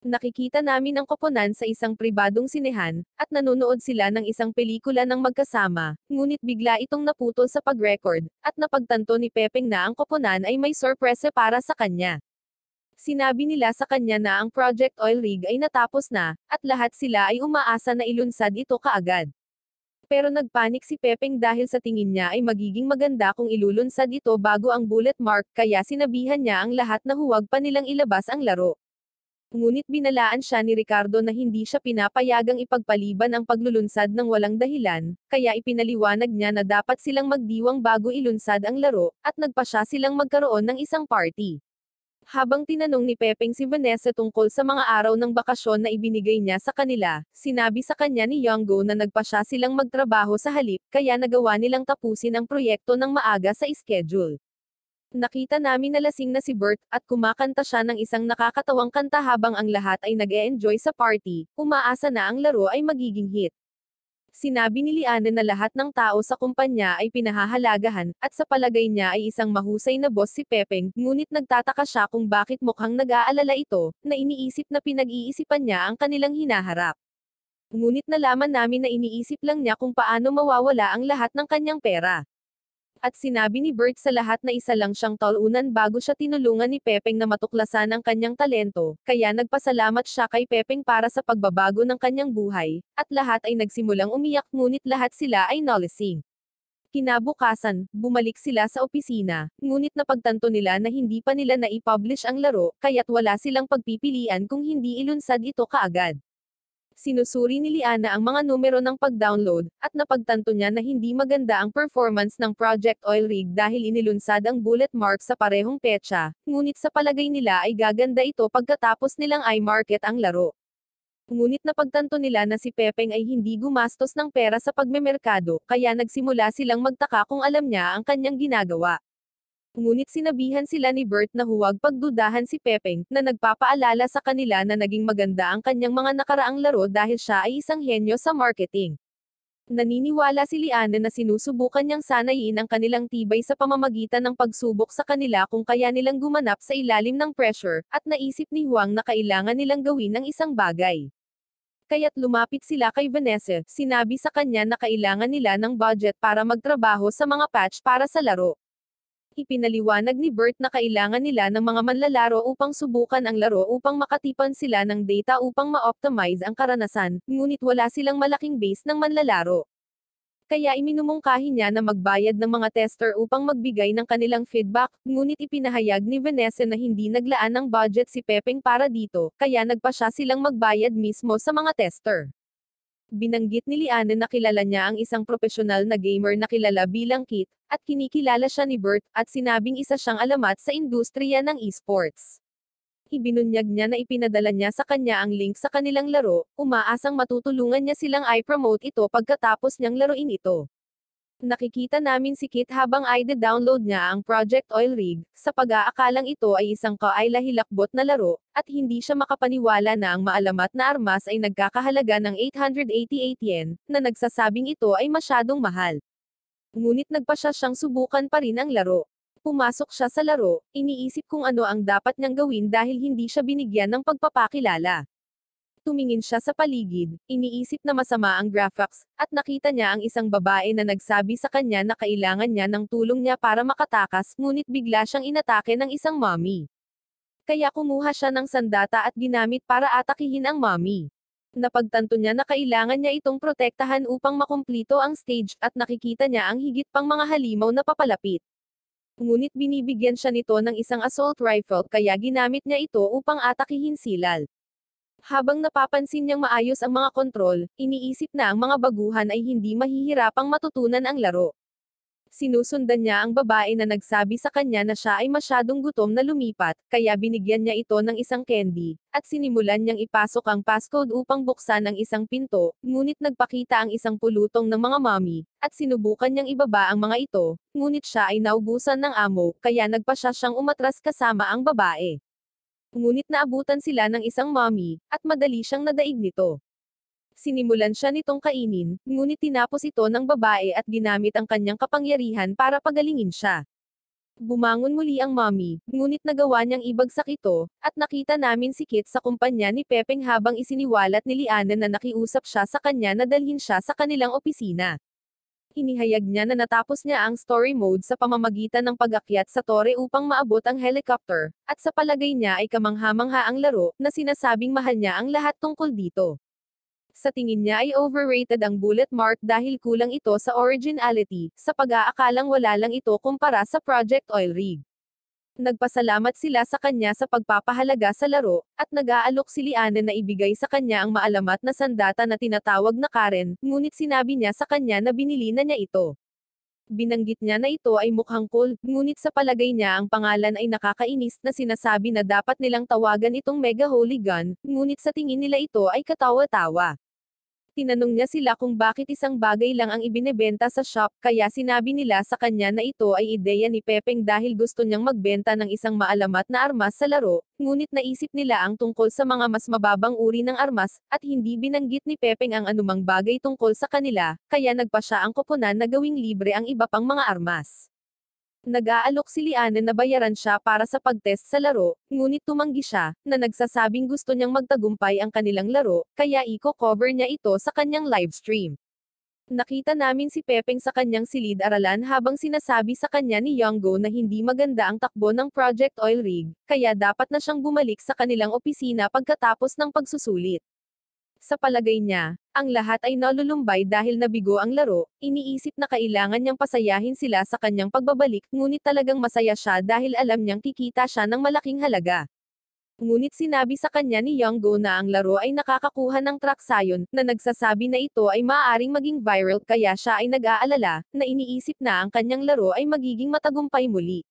Nakikita namin ang koponan sa isang pribadong sinehan, at nanonood sila ng isang pelikula ng magkasama, ngunit bigla itong naputol sa pag-record, at napagtanto ni Pepeng na ang koponan ay may sorpresa para sa kanya. Sinabi nila sa kanya na ang Project Oil Rig ay natapos na, at lahat sila ay umaasa na ilunsad ito kaagad. Pero nagpanik si Pepeng dahil sa tingin niya ay magiging maganda kung ilulunsad ito bago ang bullet mark, kaya sinabihan niya ang lahat na huwag pa nilang ilabas ang laro. Ngunit binalaan siya ni Ricardo na hindi siya pinapayagang ipagpaliban ang paglulunsad ng walang dahilan, kaya ipinaliwanag niya na dapat silang magdiwang bago ilunsad ang laro, at nagpasya silang magkaroon ng isang party. Habang tinanong ni Pepeng si Vanessa tungkol sa mga araw ng bakasyon na ibinigay niya sa kanila, sinabi sa kanya ni Yonggo na nagpasya silang magtrabaho sa halip, kaya nagawa nilang tapusin ang proyekto ng maaga sa schedule. Nakita namin na lasing na si Bert, at kumakanta siya ng isang nakakatawang kanta habang ang lahat ay nag-e-enjoy sa party, umaasa na ang laro ay magiging hit. Sinabi ni Liana na lahat ng tao sa kumpanya ay pinahahalagahan, at sa palagay niya ay isang mahusay na boss si Pepeng, ngunit nagtataka siya kung bakit mukhang nag-aalala ito, na iniisip na pinag-iisipan niya ang kanilang hinaharap. Ngunit nalaman namin na iniisip lang niya kung paano mawawala ang lahat ng kanyang pera. At sinabi ni Bert sa lahat na isa lang siyang talunan bago siya tinulungan ni Pepeng na matuklasan ang kanyang talento, kaya nagpasalamat siya kay Pepeng para sa pagbabago ng kanyang buhay, at lahat ay nagsimulang umiyak ngunit lahat sila ay nalasing. Kinabukasan, bumalik sila sa opisina, ngunit napagtanto nila na hindi pa nila na-i-publish ang laro, kaya't wala silang pagpipilian kung hindi ilunsad ito kaagad. Sinusuri ni Liana ang mga numero ng pag-download, at napagtanto niya na hindi maganda ang performance ng Project Oil Rig dahil inilunsad ang bullet mark sa parehong petsa, ngunit sa palagay nila ay gaganda ito pagkatapos nilang i-market ang laro. Ngunit napagtanto nila na si Pepeng ay hindi gumastos ng pera sa pagmemerkado, kaya nagsimula silang magtaka kung alam niya ang kanyang ginagawa. Ngunit sinabihan sila ni Bert na huwag pagdudahan si Pepeng, na nagpapaalala sa kanila na naging maganda ang kanyang mga nakaraang laro dahil siya ay isang henyo sa marketing. Naniniwala si Liana na sinusubukan niyang sanayin ang kanilang tibay sa pamamagitan ng pagsubok sa kanila kung kaya nilang gumanap sa ilalim ng pressure, at naisip ni Huang na kailangan nilang gawin ng isang bagay. Kaya't lumapit sila kay Vanessa, sinabi sa kanya na kailangan nila ng budget para magtrabaho sa mga patch para sa laro. Ipinaliwanag ni Bert na kailangan nila ng mga manlalaro upang subukan ang laro upang makatipan sila ng data upang ma-optimize ang karanasan, ngunit wala silang malaking base ng manlalaro. Kaya iminumungkahi niya na magbayad ng mga tester upang magbigay ng kanilang feedback, ngunit ipinahayag ni Vanessa na hindi naglaan ng budget si Pepeng para dito, kaya nagpa siya silang magbayad mismo sa mga tester. Binanggit ni Liana na kilala niya ang isang profesional na gamer na kilala bilang Kit, at kinikilala siya ni Bert, at sinabing isa siyang alamat sa industriya ng esports. Ibinunyag niya na ipinadala niya sa kanya ang link sa kanilang laro, umaasang matutulungan niya silang i-promote ito pagkatapos niyang laruin ito. Nakikita namin si Kit habang i-download niya ang Project Oil Rig, sa pag-aakalang ito ay isang kaila-hilakbot na laro, at hindi siya makapaniwala na ang maalamat na armas ay nagkakahalaga ng 888 yen, na nagsasabing ito ay masyadong mahal. Ngunit nagpa siya siyang subukan pa rin ang laro. Pumasok siya sa laro, iniisip kung ano ang dapat niyang gawin dahil hindi siya binigyan ng pagpapakilala. Tumingin siya sa paligid, iniisip na masama ang graphics, at nakita niya ang isang babae na nagsabi sa kanya na kailangan niya ng tulong niya para makatakas, ngunit bigla siyang inatake ng isang mommy. Kaya kumuha siya ng sandata at ginamit para atakihin ang mommy. Napagtanto niya na kailangan niya itong protektahan upang makumplito ang stage, at nakikita niya ang higit pang mga halimaw na papalapit. Ngunit binibigyan siya nito ng isang assault rifle kaya ginamit niya ito upang atakihin silal. Habang napapansin niyang maayos ang mga kontrol, iniisip na ang mga baguhan ay hindi mahihirapang matutunan ang laro. Sinusundan niya ang babae na nagsabi sa kanya na siya ay masyadong gutom na lumipat, kaya binigyan niya ito ng isang candy, at sinimulan niyang ipasok ang passcode upang buksan ang isang pinto, ngunit nagpakita ang isang pulutong ng mga mommy, at sinubukan niyang ibaba ang mga ito, ngunit siya ay naubusan ng amo, kaya nagpa siya siyang umatras kasama ang babae. Ngunit naabutan sila ng isang mommy, at madali siyang nadaig nito. Sinimulan siya nitong kainin, ngunit tinapos ito ng babae at ginamit ang kanyang kapangyarihan para pagalingin siya. Bumangon muli ang mommy, ngunit nagawa niyang ibagsak ito, at nakita namin si Kit sa kumpanya ni Pepeng habang isiniwalat ni Liana na nakiusap siya sa kanya na dalhin siya sa kanilang opisina. Inihayag niya na natapos niya ang story mode sa pamamagitan ng pag-akyat sa tore upang maabot ang helicopter, at sa palagay niya ay kamangha-mangha ang laro, na sinasabing mahal niya ang lahat tungkol dito. Sa tingin niya ay overrated ang bullet mark dahil kulang ito sa originality, sa pag-aakalang wala lang ito kumpara sa Project Oil Rig. Nagpasalamat sila sa kanya sa pagpapahalaga sa laro, at nag-aalok si Liana na ibigay sa kanya ang maalamat na sandata na tinatawag na Karen, ngunit sinabi niya sa kanya na binili na niya ito. Binanggit niya na ito ay mukhang cool, ngunit sa palagay niya ang pangalan ay nakakainis na sinasabi na dapat nilang tawagan itong Mega Holy Gun, ngunit sa tingin nila ito ay katawa-tawa. Tinanong niya sila kung bakit isang bagay lang ang ibinebenta sa shop, kaya sinabi nila sa kanya na ito ay ideya ni Pepeng dahil gusto niyang magbenta ng isang maalamat na armas sa laro, ngunit naisip nila ang tungkol sa mga mas mababang uri ng armas, at hindi binanggit ni Pepeng ang anumang bagay tungkol sa kanila, kaya nagpa siya ang koponan na gawing libre ang iba pang mga armas. Nag-aalok si Liana na bayaran siya para sa pag-test sa laro, ngunit tumanggi siya, na nagsasabing gusto niyang magtagumpay ang kanilang laro, kaya i-cover niya ito sa kanyang livestream. Nakita namin si Pepeng sa kanyang silid-aralan habang sinasabi sa kanya ni Yonggo na hindi maganda ang takbo ng Project Oil Rig, kaya dapat na siyang bumalik sa kanilang opisina pagkatapos ng pagsusulit. Sa palagay niya, ang lahat ay nalulumbay dahil nabigo ang laro, iniisip na kailangan niyang pasayahin sila sa kanyang pagbabalik, ngunit talagang masaya siya dahil alam niyang kikita siya ng malaking halaga. Ngunit sinabi sa kanya ni Younggo na ang laro ay nakakakuha ng traksayon, na nagsasabi na ito ay maaaring maging viral kaya siya ay nag-aalala, na iniisip na ang kanyang laro ay magiging matagumpay muli.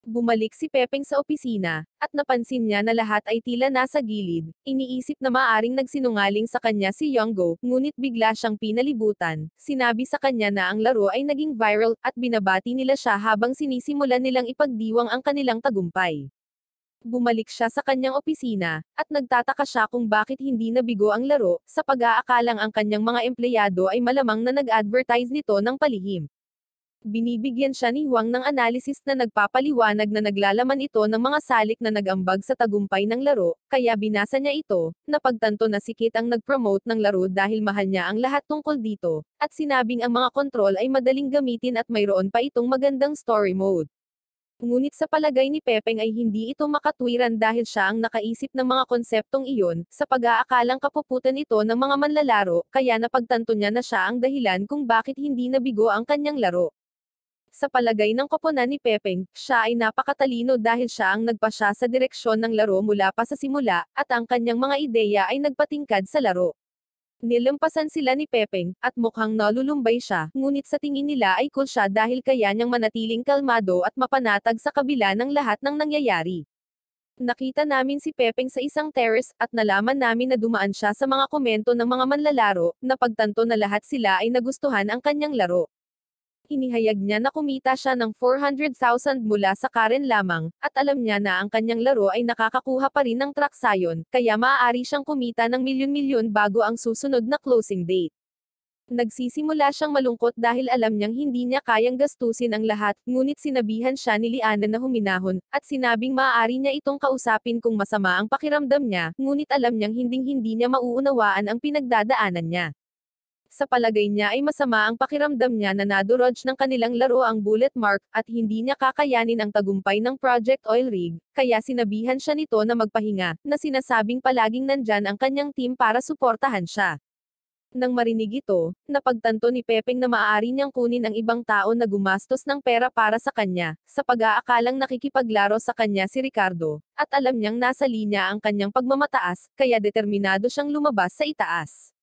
Bumalik si Pepeng sa opisina, at napansin niya na lahat ay tila nasa gilid. Iniisip na maaring nagsinungaling sa kanya si Younggo, ngunit bigla siyang pinalibutan. Sinabi sa kanya na ang laro ay naging viral, at binabati nila siya habang sinisimulan nilang ipagdiwang ang kanilang tagumpay. Bumalik siya sa kanyang opisina, at nagtataka siya kung bakit hindi nabigo ang laro, sa pag-aakalang ang kanyang mga empleyado ay malamang na nag-advertise nito ng palihim. Binibigyan siya ni Huang ng analysis na nagpapaliwanag na naglalaman ito ng mga salik na nag-ambag sa tagumpay ng laro, kaya binasa niya ito, napagtanto na si Kit ang nag-promote ng laro dahil mahal niya ang lahat tungkol dito, at sinabing ang mga kontrol ay madaling gamitin at mayroon pa itong magandang story mode. Ngunit sa palagay ni Pepeng ay hindi ito makatwiran dahil siya ang nakaisip ng mga konseptong iyon, sa pag-aakalang kapuputan ito ng mga manlalaro, kaya napagtanto niya na siya ang dahilan kung bakit hindi nabigo ang kanyang laro. Sa palagay ng koponan ni Pepeng, siya ay napakatalino dahil siya ang nagpasya sa direksyon ng laro mula pa sa simula, at ang kanyang mga ideya ay nagpatingkad sa laro. Nilampasan sila ni Pepeng, at mukhang nalulumbay siya, ngunit sa tingin nila ay cool siya dahil kaya niyang manatiling kalmado at mapanatag sa kabila ng lahat ng nangyayari. Nakita namin si Pepeng sa isang terrace, at nalaman namin na dumaan siya sa mga komento ng mga manlalaro, napagtanto na lahat sila ay nagustuhan ang kanyang laro. Inihayag niya na kumita siya ng 400,000 mula sa Karen lamang, at alam niya na ang kanyang laro ay nakakakuha pa rin ng traksayon, kaya maaari siyang kumita ng milyon-milyon bago ang susunod na closing date. Nagsisimula siyang malungkot dahil alam niyang hindi niya kayang gastusin ang lahat, ngunit sinabihan siya ni Liana na huminahon, at sinabing maaari niya itong kausapin kung masama ang pakiramdam niya, ngunit alam niyang hinding-hindi niya mauunawaan ang pinagdadaanan niya. Sa palagay niya ay masama ang pakiramdam niya na nadurog ng kanilang laro ang bullet mark, at hindi niya kakayanin ang tagumpay ng Project Oil Rig, kaya sinabihan siya nito na magpahinga, na sinasabing palaging nandyan ang kanyang team para suportahan siya. Nang marinig ito, napagtanto ni Pepeng na maaari niyang kunin ang ibang tao na gumastos ng pera para sa kanya, sa pag-aakalang nakikipaglaro sa kanya si Ricardo, at alam niyang nasa linya ang kanyang pagmamataas, kaya determinado siyang lumabas sa itaas.